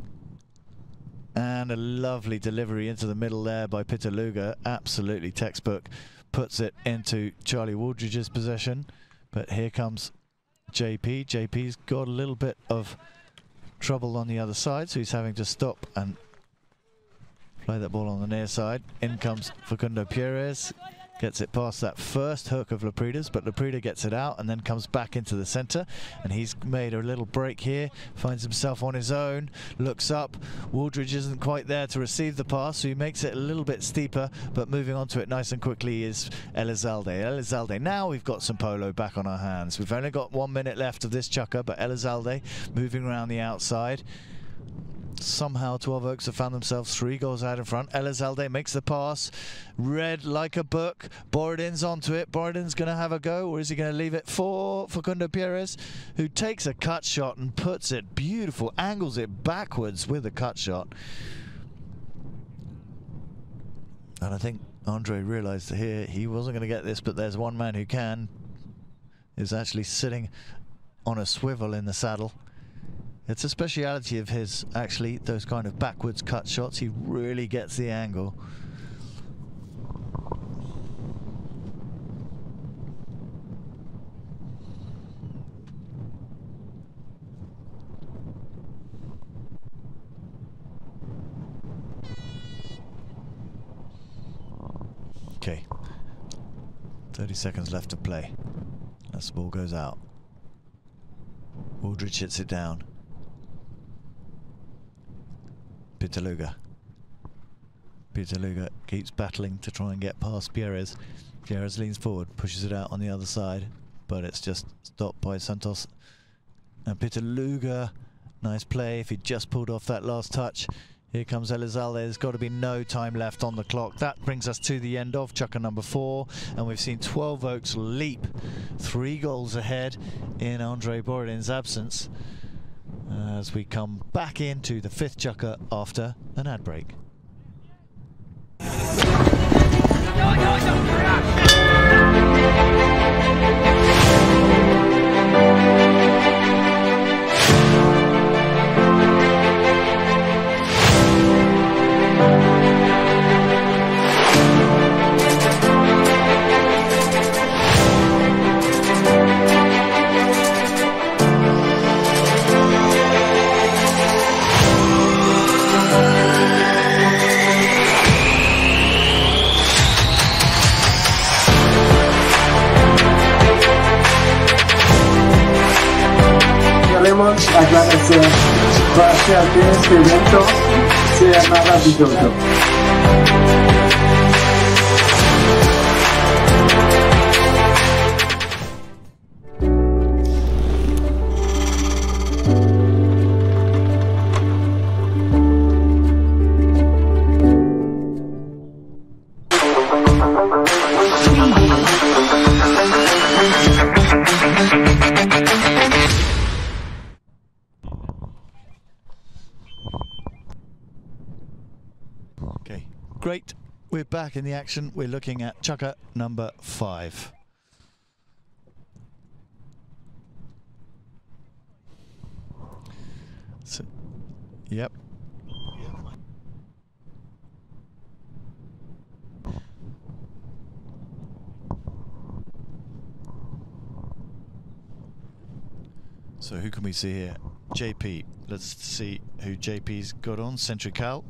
And a lovely delivery into the middle there by Pitaluga. Absolutely textbook. Puts it into Charlie Wooldridge's possession. But here comes JP. JP's got a little bit of trouble on the other side, so he's having to stop and play that ball on the near side. In comes Facundo Pierres. Gets it past that first hook of Laprida's, but Laprida gets it out and then comes back into the center, and he's made a little break here, finds himself on his own, looks up. Wooldridge isn't quite there to receive the pass, so he makes it a little bit steeper, but moving on to it nice and quickly is Elizalde. Elizalde, now we've got some polo back on our hands. We've only got 1 minute left of this chukker, but Elizalde moving around the outside. Somehow 12 Oaks have found themselves 3 goals out in front. Elizalde makes the pass, read like a book. Borodin's onto it. Borodin's going to have a go, or is he going to leave it for Facundo Pierres, who takes a cut shot and puts it beautiful, angles it backwards with a cut shot. And I think Andre realized here he wasn't going to get this, but there's one man who can. Is actually sitting on a swivel in the saddle. It's a speciality of his, actually, those kind of backwards cut shots. He really gets the angle. Okay. 30 seconds left to play. As the ball goes out. Wooldridge hits it down. Pitaluga. Pitaluga keeps battling to try and get past Pierres. Pierres leans forward, pushes it out on the other side, but it's just stopped by Santos. And Pitaluga, nice play if he just pulled off that last touch. Here comes Elizalde. There's got to be no time left on the clock. That brings us to the end of chukker number 4, and we've seen 12 Oaks leap 3 goals ahead in Andre Borodin's absence as we come back into the 5th chukker after an ad break.
Queremos agradecer gracias que este evento sea maravilloso.
Great, we're back in the action. We're looking at chukka number 5. So, yep. So who can we see here? JP. Let's see who JP's got on. Centrical.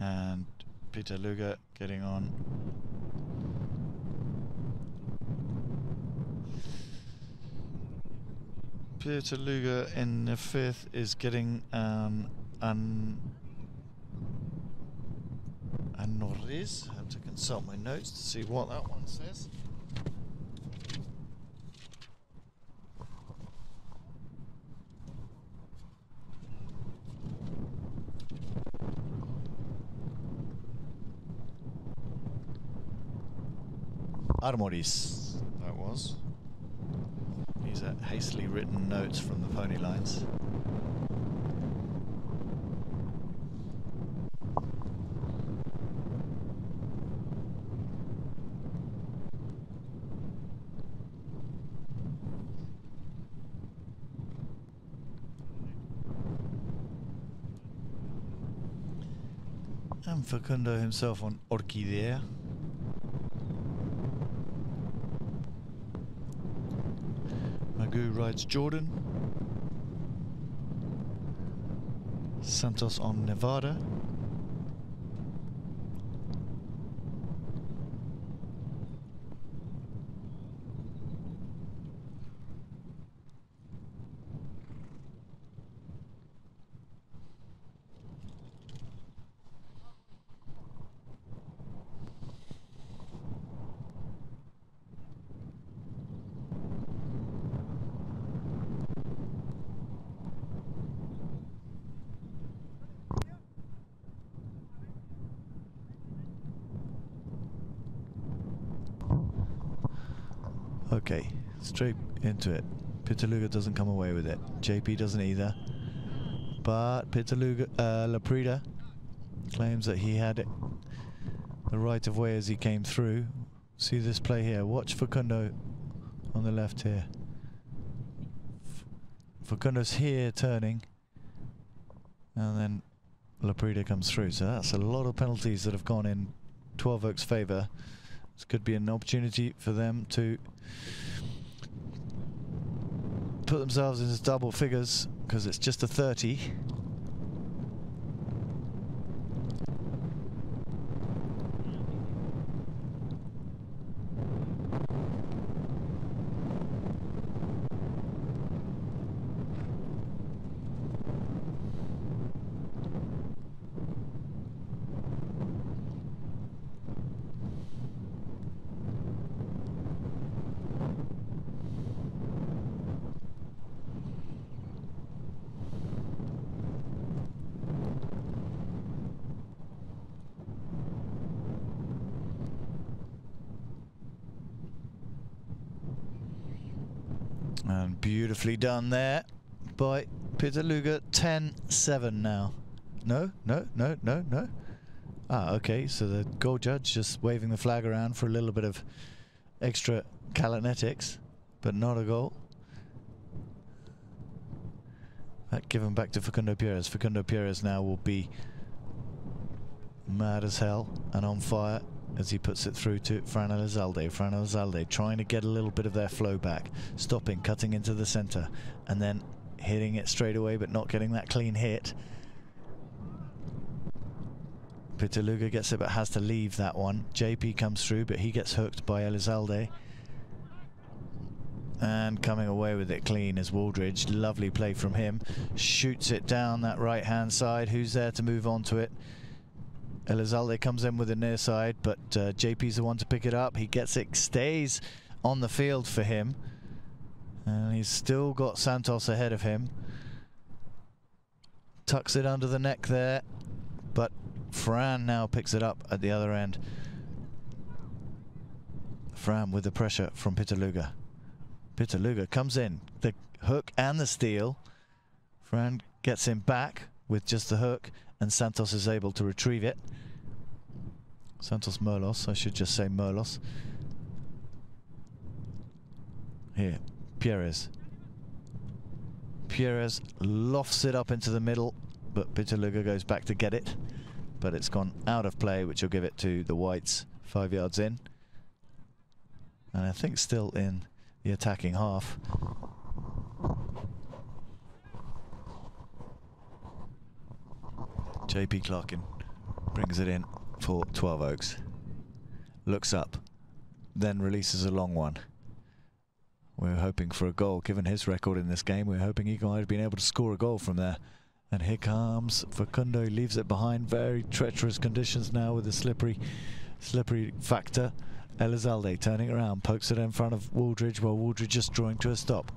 And Peter Luger getting on. Peter Luger in the 5th is getting Norris. I have to consult my notes to see what that one says. Armoris, that was. These are hastily written notes from the pony lines. And Facundo himself on Orquídea. Magoo rides Jordan. Santos on Nevada. Okay, straight into it. Peter Luger doesn't come away with it. JP doesn't either. But Peter Luger, Laprida claims that he had it, the right of way as he came through. See this play here. Watch Facundo on the left here. Facundo's here turning, and then Laprida comes through. So that's a lot of penalties that have gone in 12 Oaks' favour. This could be an opportunity for them to put themselves into double figures, because it's just a 30. And beautifully done there by Peter Luger. 10-7 now. No. Ah, okay, so the goal judge just waving the flag around for a little bit of extra Kalanetics, but not a goal. That given back to Facundo Pierres. Facundo Pierres now will be mad as hell and on fire as he puts it through to Fran Elizalde. Fran Elizalde trying to get a little bit of their flow back, stopping, cutting into the center, and then hitting it straight away, but not getting that clean hit. Peter Luger gets it, but has to leave that one. JP comes through, but he gets hooked by Elizalde. And coming away with it clean is Waldridge. Lovely play from him. Shoots it down that right-hand side. Who's there to move on to it? Elizalde comes in with the near side, but JP's the one to pick it up. He gets it, stays on the field for him. And he's still got Santos ahead of him. Tucks it under the neck there, but Fran now picks it up at the other end. Fran with the pressure from Peter Luger. Peter Luger comes in, the hook and the steal. Fran gets him back with just the hook and Santos is able to retrieve it. Santos Merlos, I should just say Merlos. Here, Pierres. Pierres lofts it up into the middle, but Pitaluga goes back to get it. But it's gone out of play, which will give it to the Whites 5 yards in. And I think still in the attacking half. JP Clarkin brings it in for 12 Oaks. Looks up, then releases a long one. We're hoping for a goal. Given his record in this game, we're hoping he might have been able to score a goal from there. And here comes Facundo, leaves it behind. Very treacherous conditions now with the slippery factor. Elizalde turning around, pokes it in front of Wooldridge, while Wooldridge just drawing to a stop.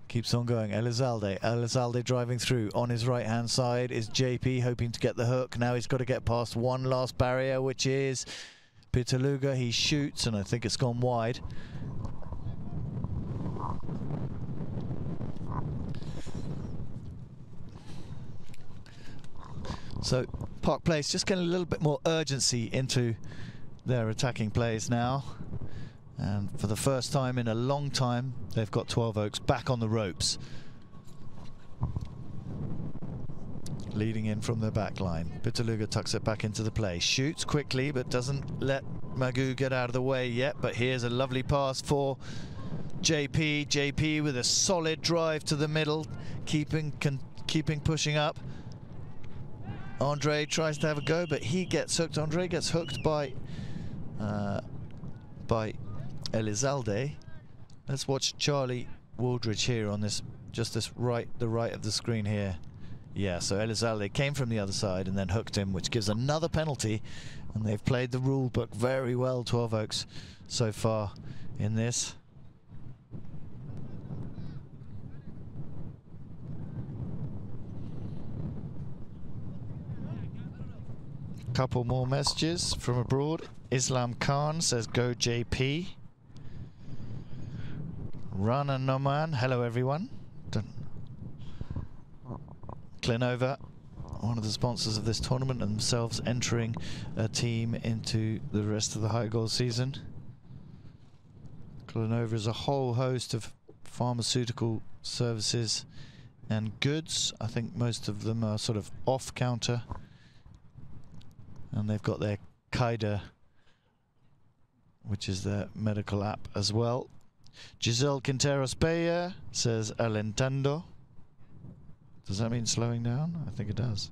Keeps on going. Elizalde driving through. On his right hand side is JP, hoping to get the hook. Now he's got to get past one last barrier, which is Pitaluga. He shoots, and I think it's gone wide. So Park Place just getting a little bit more urgency into their attacking plays now. And for the first time in a long time, they've got 12 Oaks back on the ropes. Leading in from the back line. Pitaluga tucks it back into the play. Shoots quickly, but doesn't let Magu get out of the way yet. But here's a lovely pass for JP. JP with a solid drive to the middle, keeping pushing up. Andre tries to have a go, but he gets hooked. Andre gets hooked by Elizalde. Let's watch Charlie Wooldridge here on this, just this the right of the screen here. Yeah, so Elizalde came from the other side and then hooked him, which gives another penalty. And they've played the rule book very well, 12 Oaks, so far in this. Couple more messages from abroad. Islam Khan says, go JP. Rana Noman, hello everyone. Clinova, one of the sponsors of this tournament, and themselves entering a team into the rest of the high goal season. Clinova is a whole host of pharmaceutical services and goods. I think most of them are sort of off counter. And they've got their Kaida, which is their medical app as well. Giselle Quinteros Beya says alentando. Does that mean slowing down? I think it does.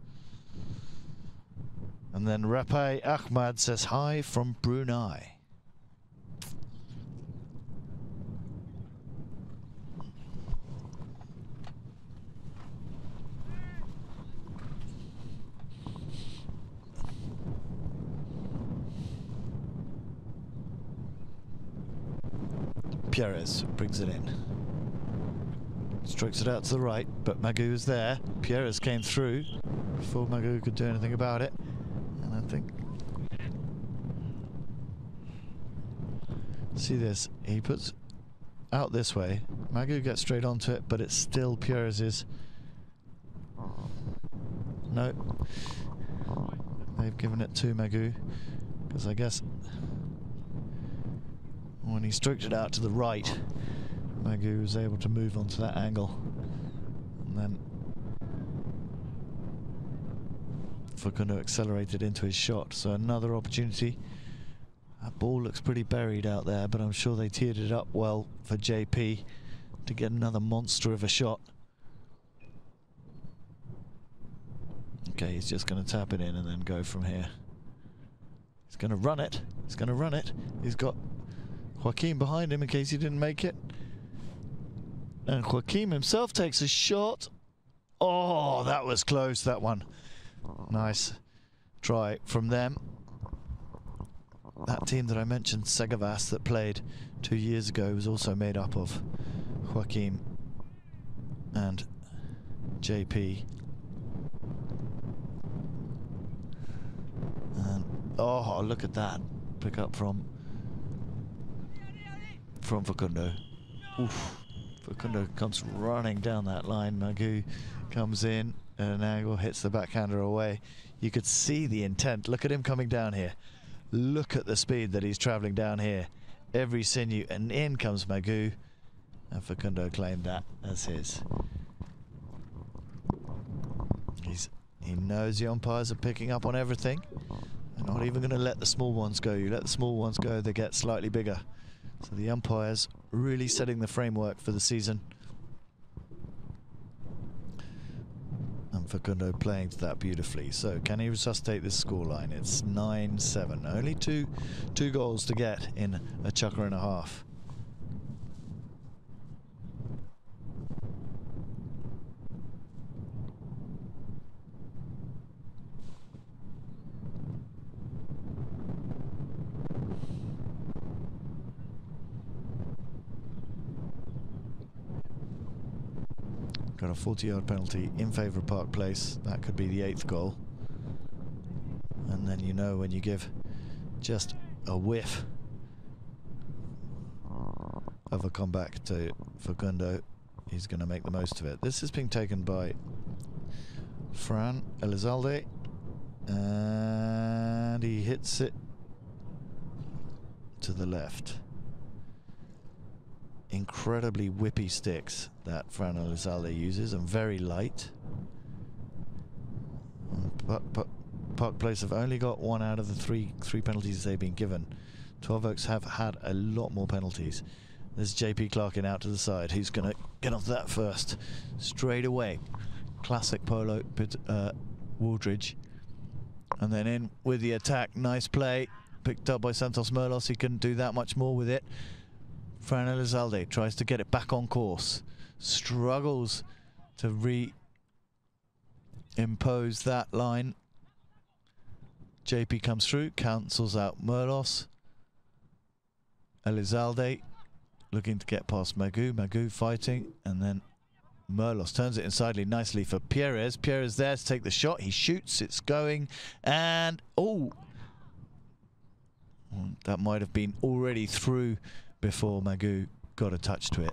And then Rapai Ahmad says hi from Brunei. Pierres brings it in. Strokes it out to the right, but Magu is there. Pierres came through before Magu could do anything about it. And I think... See this, he puts out this way. Magu gets straight onto it, but it's still Pierres's. No. They've given it to Magu, because I guess when he stroked it out to the right, Magu was able to move onto that angle, and then Facundo accelerated into his shot. So another opportunity. That ball looks pretty buried out there, but I'm sure they teed it up well for JP to get another monster of a shot. Okay, he's just going to tap it in and then go from here. He's going to run it. He's going to run it. He's got Joaquim behind him in case he didn't make it. And Joaquim himself takes a shot. Oh, that was close, that one. Nice try from them. That team that I mentioned, Segavas, that played 2 years ago, was also made up of Joaquim and JP. And oh, look at that pick up from Facundo. Oof. Facundo comes running down that line. Magu comes in at an angle, hits the backhander away. You could see the intent. Look at him coming down here. Look at the speed that he's traveling down here. Every sinew, and in comes Magoo. And Facundo claimed that as his. He knows the umpires are picking up on everything. They're not even going to let the small ones go. You let the small ones go, they get slightly bigger. So the umpires really setting the framework for the season. And Facundo playing to that beautifully. So can he resuscitate this scoreline? It's 9-7. Only two goals to get in a chukker and a half. Got a 40-yard penalty in favour of Park Place. That could be the 8th goal. And then you know when you give just a whiff of a comeback to Facundo, he's going to make the most of it. This is being taken by Fran Elizalde, and he hits it to the left. Incredibly whippy sticks that Fran Elizalde uses, and very light. Park Place have only got 1 out of the three penalties they've been given. 12 Oaks have had a lot more penalties. There's JP Clarkin out to the side. Who's going to get off that first? Straight away. Classic polo, Wooldridge. And then in with the attack. Nice play. Picked up by Santos Merlos. He couldn't do that much more with it. Fran Elizalde tries to get it back on course. Struggles to reimpose that line. JP comes through, cancels out Merlos. Elizalde looking to get past Magoo. Magoo fighting, and then Merlos turns it insidely nicely for Pierres. Pierres there to take the shot. He shoots, it's going, and oh! That might have been already through before Magoo got a touch to it.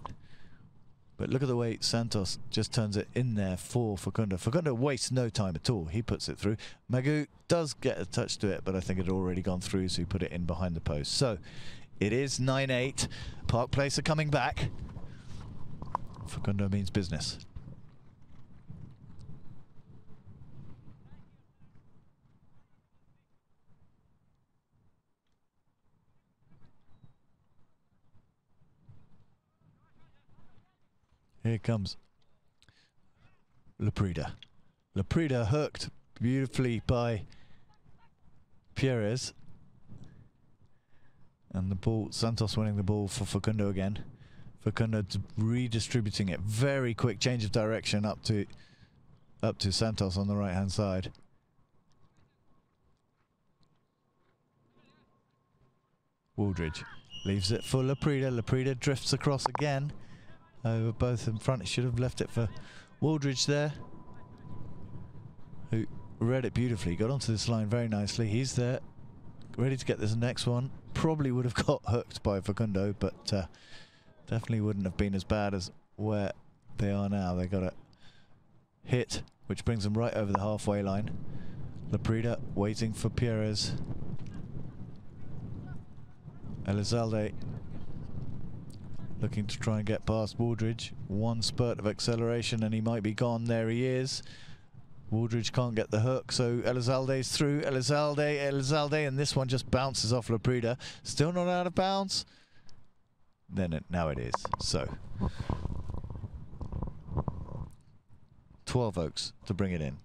But look at the way Santos just turns it in there for Facundo. Facundo wastes no time at all. He puts it through. Magoo does get a touch to it, but I think it had already gone through, so he put it in behind the post. So it is 9-8. Park Place are coming back. Facundo means business. Here comes Laprida. Laprida hooked beautifully by Pierres. And the ball, Santos winning the ball for Facundo again. Facundo redistributing it. Very quick change of direction up to Santos on the right hand side. Wooldridge leaves it for Laprida. Laprida drifts across again. Over both in front. He should have left it for Wooldridge there, who read it beautifully. Got onto this line very nicely. He's there, ready to get this next one. Probably would have got hooked by Facundo, but definitely wouldn't have been as bad as where they are now. They got a hit, which brings them right over the halfway line. Laprida waiting for Pierres. Elizalde looking to try and get past Wooldridge. One spurt of acceleration and he might be gone. There he is. Wooldridge can't get the hook, so Elizalde's through. Elizalde, and this one just bounces off Laprida. Still not out of bounds. Now it is. So 12 Oaks to bring it in.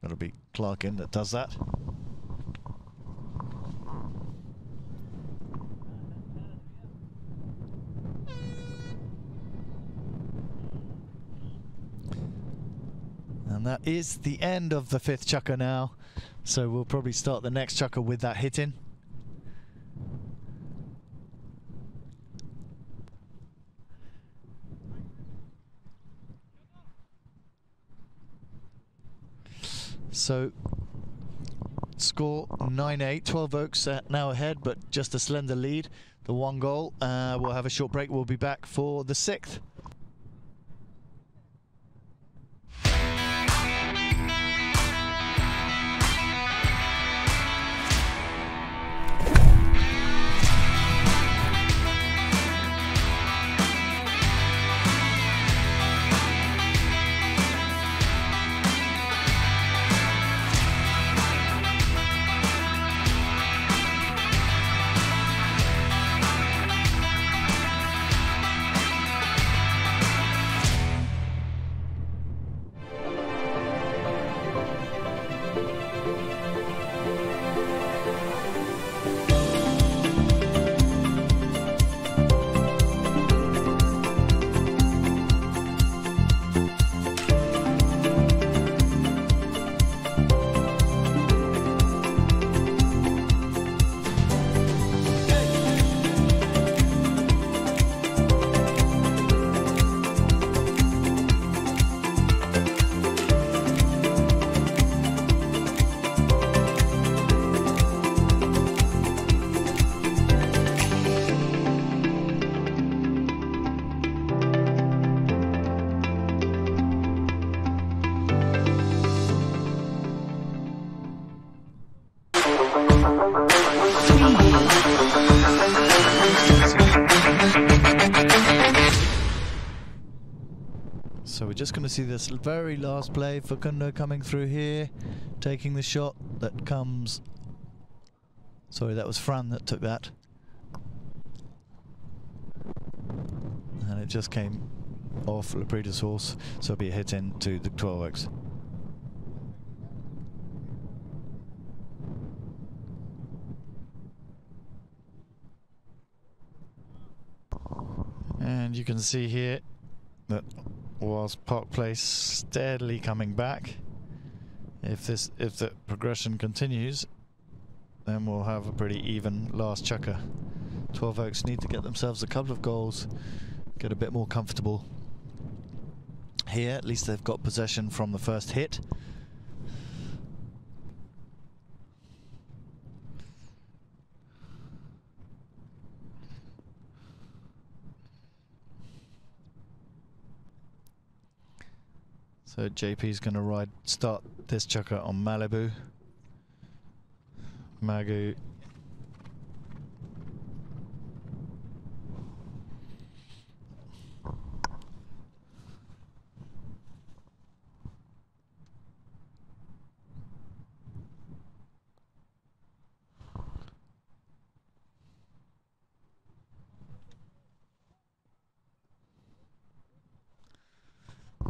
That'll be Clarkin that does that. And that is the end of the 5th chukker now. So we'll probably start the next chukker with that hit in. So score 9-8. 12 Oaks now ahead, but just a slender lead. The 1 goal. We'll have a short break. We'll be back for the 6th. So we're just going to see this very last play. Facundo coming through here, taking the shot that comes. Sorry, that was Fran that took that. And it just came off Laprida's horse, so it'll be a hit into the 12 Oaks. And you can see here that whilst Park Place steadily coming back, if the progression continues, then we'll have a pretty even last chukker. 12 Oaks need to get themselves a couple of goals, get a bit more comfortable. Here, at least they've got possession from the first hit. So JP's going to start this chukker on Malibu. Magu.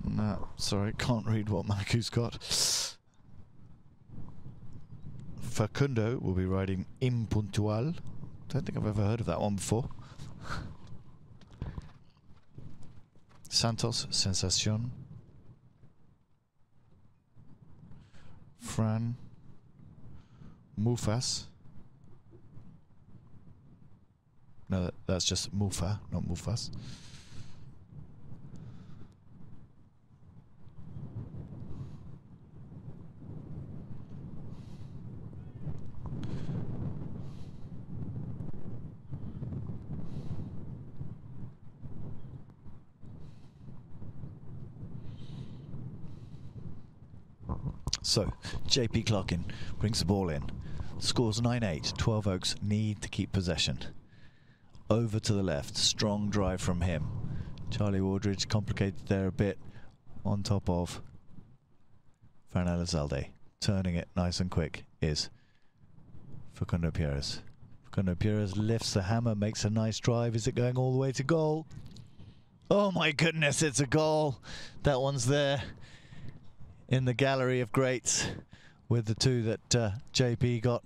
No, sorry, can't read what Magu's got. Facundo will be riding Impuntual. Don't think I've ever heard of that one before. Santos, Sensacion. Fran. Mufas. No, that's just Mufa, not Mufas. So, JP Clarkin brings the ball in. Scores 9-8. 12 Oaks need to keep possession. Over to the left. Strong drive from him. Charlie Wardridge complicated there a bit on top of Fran Elizalde. Turning it nice and quick is Facundo Pierres. Facundo Pierres lifts the hammer, makes a nice drive. Is it going all the way to goal? Oh my goodness, it's a goal. That one's there in the gallery of greats with the two that JP got.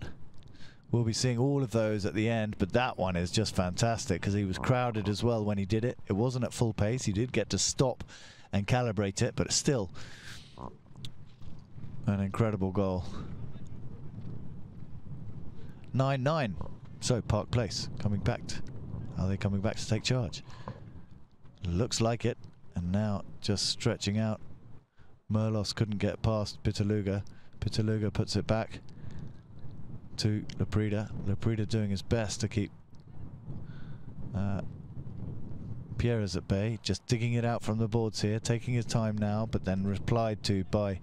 We'll be seeing all of those at the end, but that one is just fantastic because he was crowded as well when he did it. It wasn't at full pace. He did get to stop and calibrate it, but it's still an incredible goal. 9-9. So Park Place coming back. Are they coming back to take charge? Looks like it. And now just stretching out. Merlos couldn't get past Pitaluga. Pitaluga puts it back to Laprida. Laprida doing his best to keep Pierres at bay. Just digging it out from the boards here. Taking his time now, but then replied to by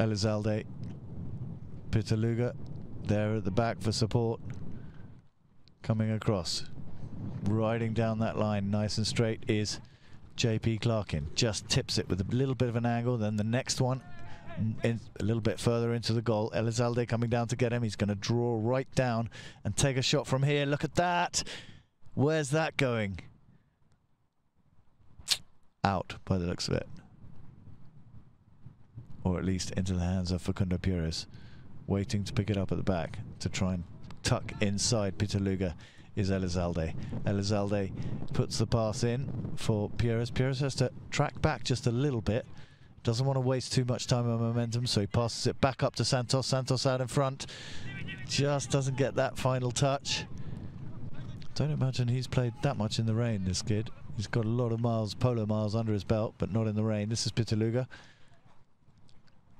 Elizalde. Pitaluga there at the back for support. Coming across. Riding down that line nice and straight is JP Clarkin. Just tips it with a little bit of an angle. Then the next one in a little bit further into the goal. Elizalde coming down to get him. He's going to draw right down and take a shot from here. Look at that. Where's that going? Out by the looks of it. Or at least into the hands of Facundo Pierres. Waiting to pick it up at the back to try and tuck inside Pitaluga is Elizalde. Elizalde puts the pass in for Pierres. Pierres has to track back just a little bit. Doesn't want to waste too much time and momentum, so he passes it back up to Santos. Santos out in front. Just doesn't get that final touch. Don't imagine he's played that much in the rain, this kid. He's got a lot of miles, polo miles under his belt, but not in the rain. This is Pitaluga.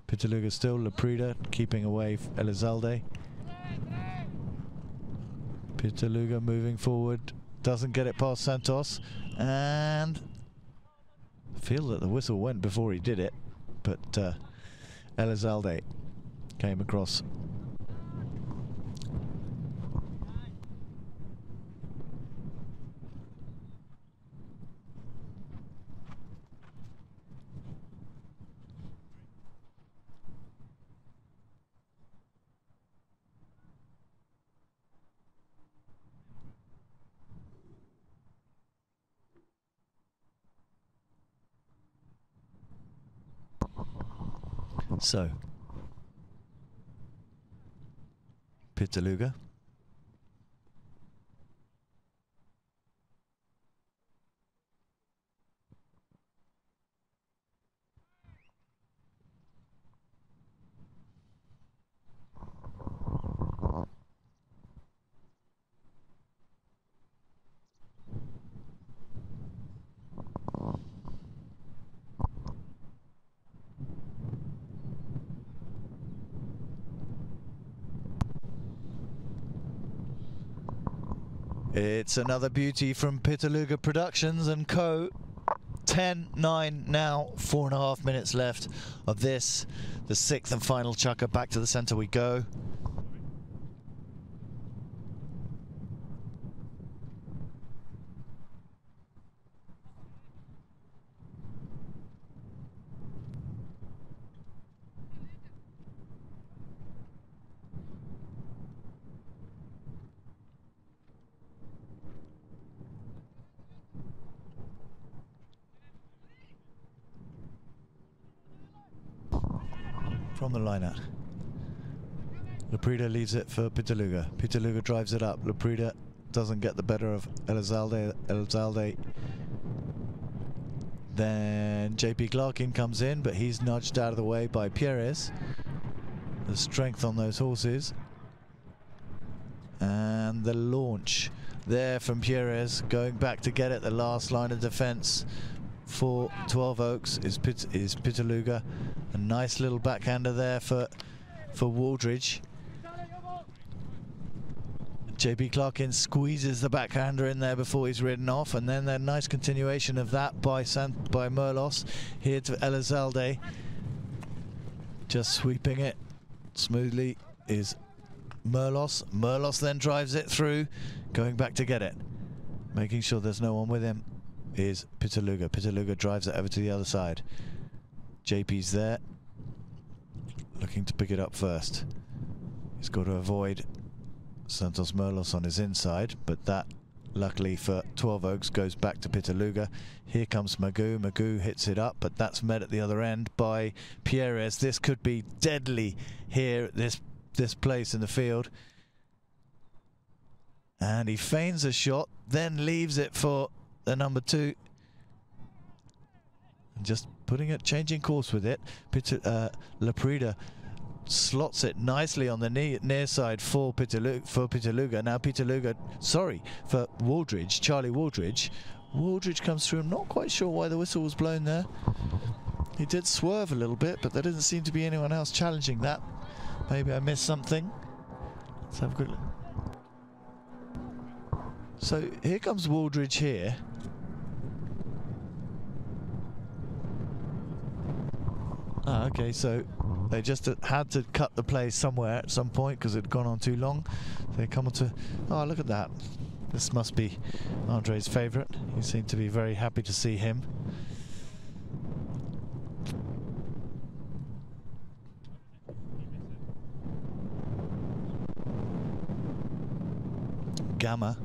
Pitaluga still. Laprida keeping away Elizalde. Pitaluga moving forward, doesn't get it past Santos, and I feel that the whistle went before he did it, but Elizalde came across. So, Pitaluga. It's another beauty from Pitaluga Productions and Co. 10-9 now, 4.5 minutes left of this, the 6th and final chukker. Back to the center we go. From the line out. Laprida leaves it for Pitaluga. Pitaluga drives it up. Laprida doesn't get the better of Elizalde. Elizalde. Then JP Clarkin comes in, but he's nudged out of the way by Pierres. The strength on those horses. And the launch there from Pierres, going back to get it. The last line of defense for 12 Oaks is Pitaluga. A nice little backhander there for Waldridge. JP Clarkin squeezes the backhander in there before he's ridden off, and then a nice continuation of that by Merlos here to Elizalde. Just sweeping it smoothly is Merlos. Merlos then drives it through, going back to get it. Making sure there's no one with him is Pitaluga. Pitaluga drives it over to the other side. JP's there, looking to pick it up first. He's got to avoid Santos Merlos on his inside, but that, luckily for 12 Oaks, goes back to Pitaluga. Here comes Magoo. Magoo hits it up, but that's met at the other end by Pierres. This could be deadly here at this place in the field. And he feigns a shot, then leaves it for the number 2. And just putting it, changing course with it. Laprida slots it nicely on the near side for Pitaluga. Now Pitaluga, sorry, for Waldridge, Charlie Waldridge. Waldridge comes through. I'm not quite sure why the whistle was blown there. He did swerve a little bit, but there doesn't seem to be anyone else challenging that. Maybe I missed something. Let's have a quick look. So here comes Waldridge here. Ah, okay, so they just had to cut the play somewhere at some point because it had gone on too long. They come on to, oh, look at that. This must be Andre's favourite. He seemed to be very happy to see him. Gamma.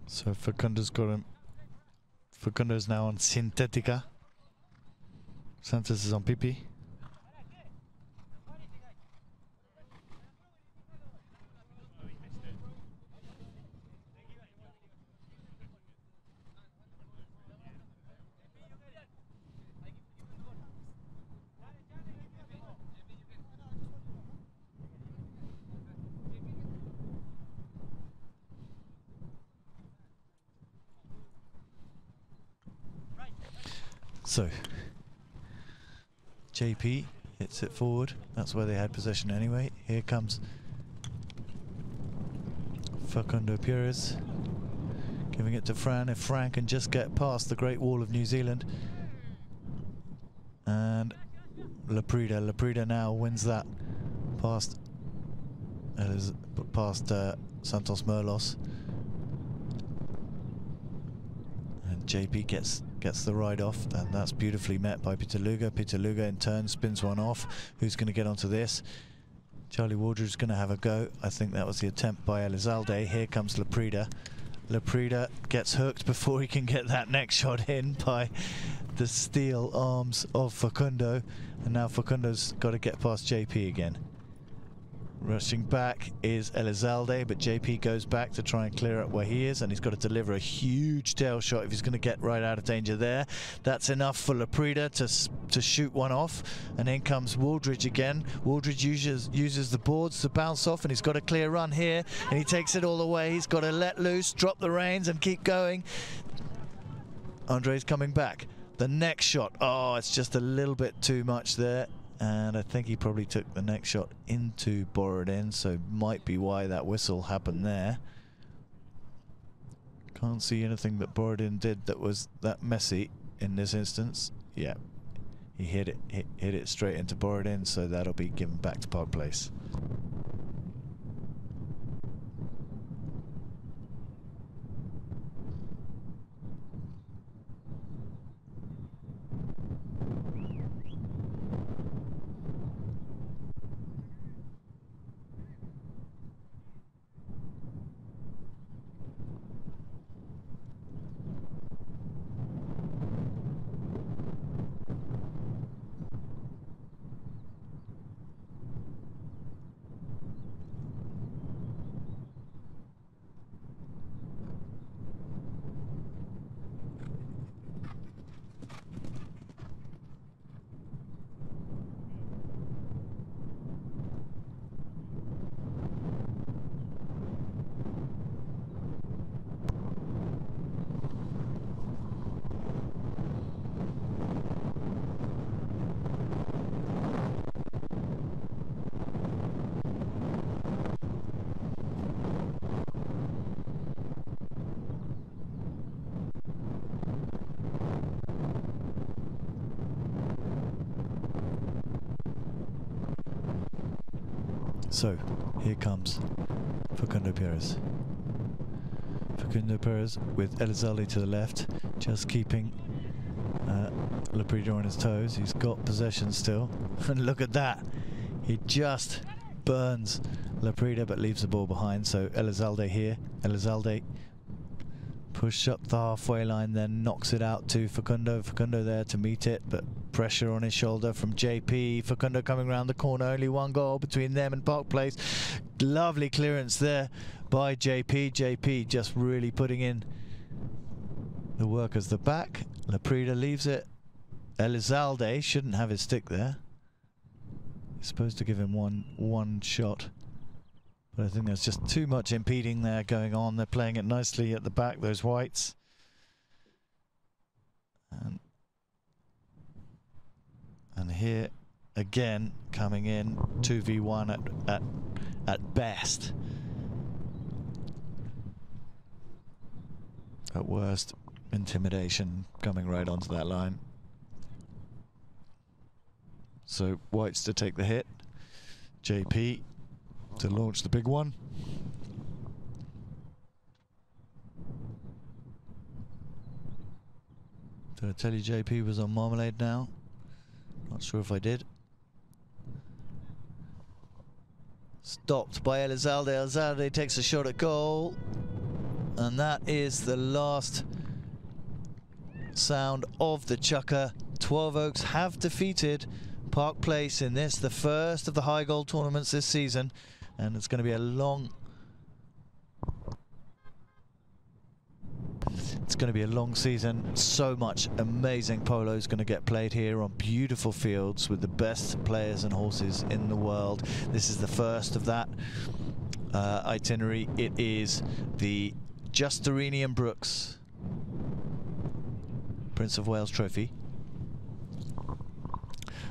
So Facundo's got him. Facundo's now on Sintética. Santos is on PP. So, JP hits it forward. That's where they had possession anyway. Here comes Facundo Pires, giving it to Fran. If Fran can just get past the Great Wall of New Zealand. And Laprida now wins that past Santos Merlos. And JP gets the ride off, and that's beautifully met by Pitaluga. Pitaluga in turn spins one off. Who's going to get onto this? Charlie Waldridge's going to have a go. I think that was the attempt by Elizalde. Here comes Laprida. Laprida gets hooked before he can get that next shot in by the steel arms of Facundo. And now Facundo's got to get past JP again. Rushing back is Elizalde, but JP goes back to try and clear up where he is, and he's got to deliver a huge tail shot if he's going to get right out of danger there. That's enough for Laprida to shoot one off, and in comes Waldridge again. Waldridge uses the boards to bounce off, and he's got a clear run here, and he takes it all the way. He's got to let loose, drop the reins, and keep going. Andre's coming back. The next shot, oh, it's just a little bit too much there. And I think he probably took the next shot into Borodin, so might be why that whistle happened there. Can't see anything that Borodin did that was that messy in this instance. Yeah, he hit it straight into Borodin, so that'll be given back to Park Place. So, here comes Facundo Pires. Facundo Pires with Elizalde to the left, just keeping Laprida on his toes. He's got possession still. And look at that. He just burns Laprida but leaves the ball behind. So Elizalde here. Elizalde push up the halfway line, then knocks it out to Facundo. Facundo there to meet it, but pressure on his shoulder from JP. Facundo coming around the corner. Only one goal between them and Park Place. Lovely clearance there by JP. JP just really putting in the work as the back. Laprida leaves it. Elizalde shouldn't have his stick there. He's supposed to give him one shot. But I think there's just too much impeding there going on. They're playing it nicely at the back, those whites. And here again coming in 2v1 at best. At worst, intimidation coming right onto that line. So whites to take the hit. JP to launch the big one. Did I tell you JP was on marmalade now? Not sure if I did. Stopped by Elizalde. Elizalde takes a shot at goal. And that is the last sound of the chukker. 12 Oaks have defeated Park Place in this, the first of the high goal tournaments this season. And it's going to be a long... It's going to be a long season. So much amazing polo is going to get played here on beautiful fields with the best players and horses in the world. This is the first of that itinerary. It is the Justerini and Brooks Prince of Wales Trophy.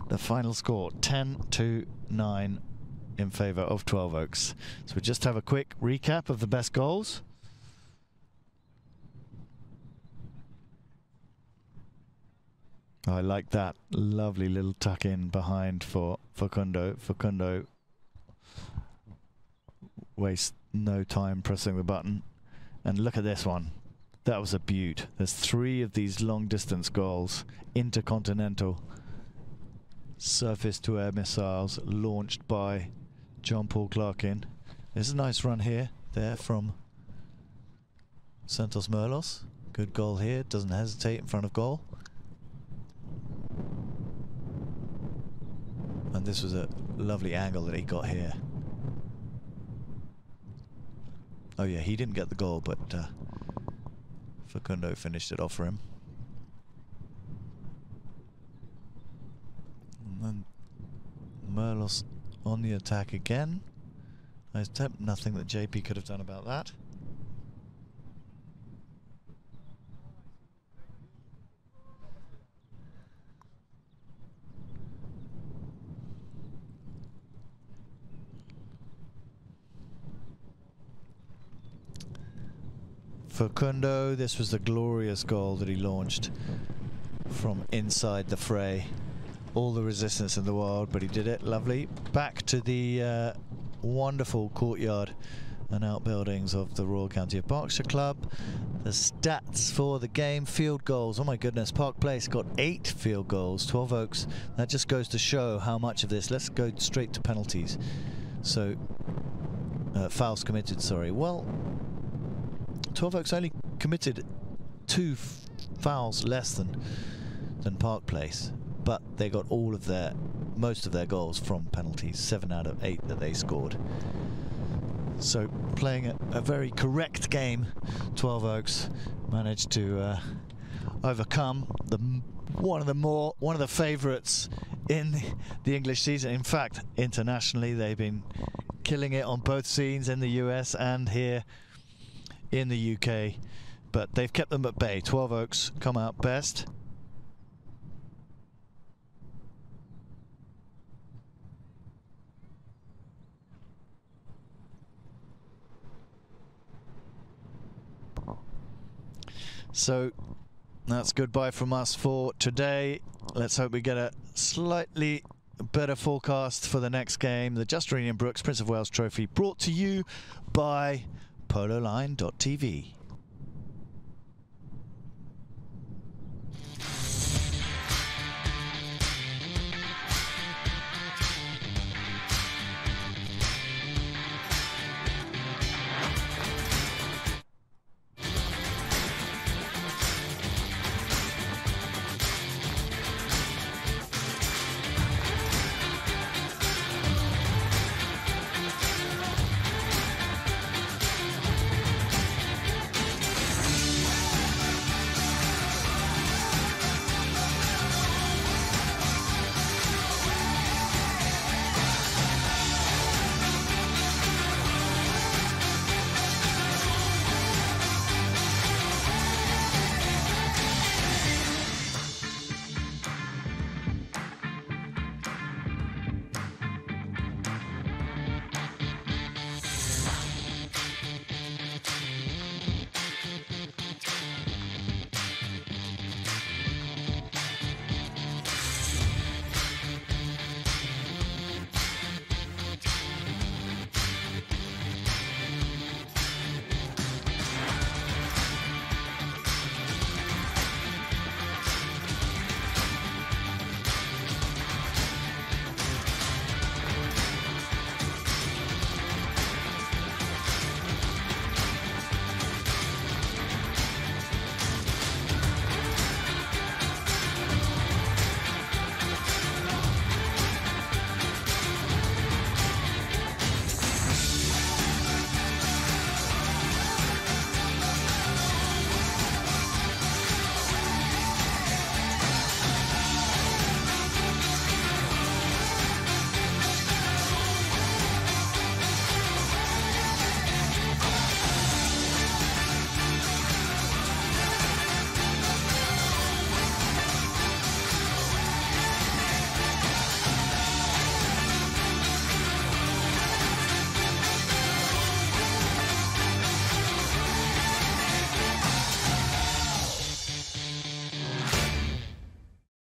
The final score 10-9 in favour of 12 Oaks. So we just have a quick recap of the best goals. I like that lovely little tuck in behind for Facundo. Facundo wastes no time pressing the button. And look at this one. That was a beaut. There's 3 of these long distance goals, intercontinental surface to air missiles launched by John Paul Clarkin. There's a nice run here, there from Santos Merlos. Good goal here, doesn't hesitate in front of goal. And this was a lovely angle that he got here. Oh yeah, he didn't get the goal, but Facundo finished it off for him. And then Merlos on the attack again. Nice attempt, nothing that JP could have done about that. Facundo, this was the glorious goal that he launched from inside the fray. All the resistance in the world, but he did it. Lovely. Back to the wonderful courtyard and outbuildings of the Royal County of Berkshire Club. The stats for the game: field goals. Oh my goodness, Park Place got 8 field goals, 12 Oaks. That just goes to show how much of this. Let's go straight to penalties. So, fouls committed, sorry. Well, 12 Oaks only committed 2 fouls less than Park Place, but they got most of their goals from penalties, 7 out of 8 that they scored. So playing a very correct game, 12 Oaks managed to overcome one of the favourites in the English season. In fact, internationally, they've been killing it on both scenes in the US and here in the UK, but they've kept them at bay. 12 Oaks come out best. So that's goodbye from us for today. Let's hope we get a slightly better forecast for the next game. The Just Irene Brooks Prince of Wales Trophy, brought to you by pololine.tv.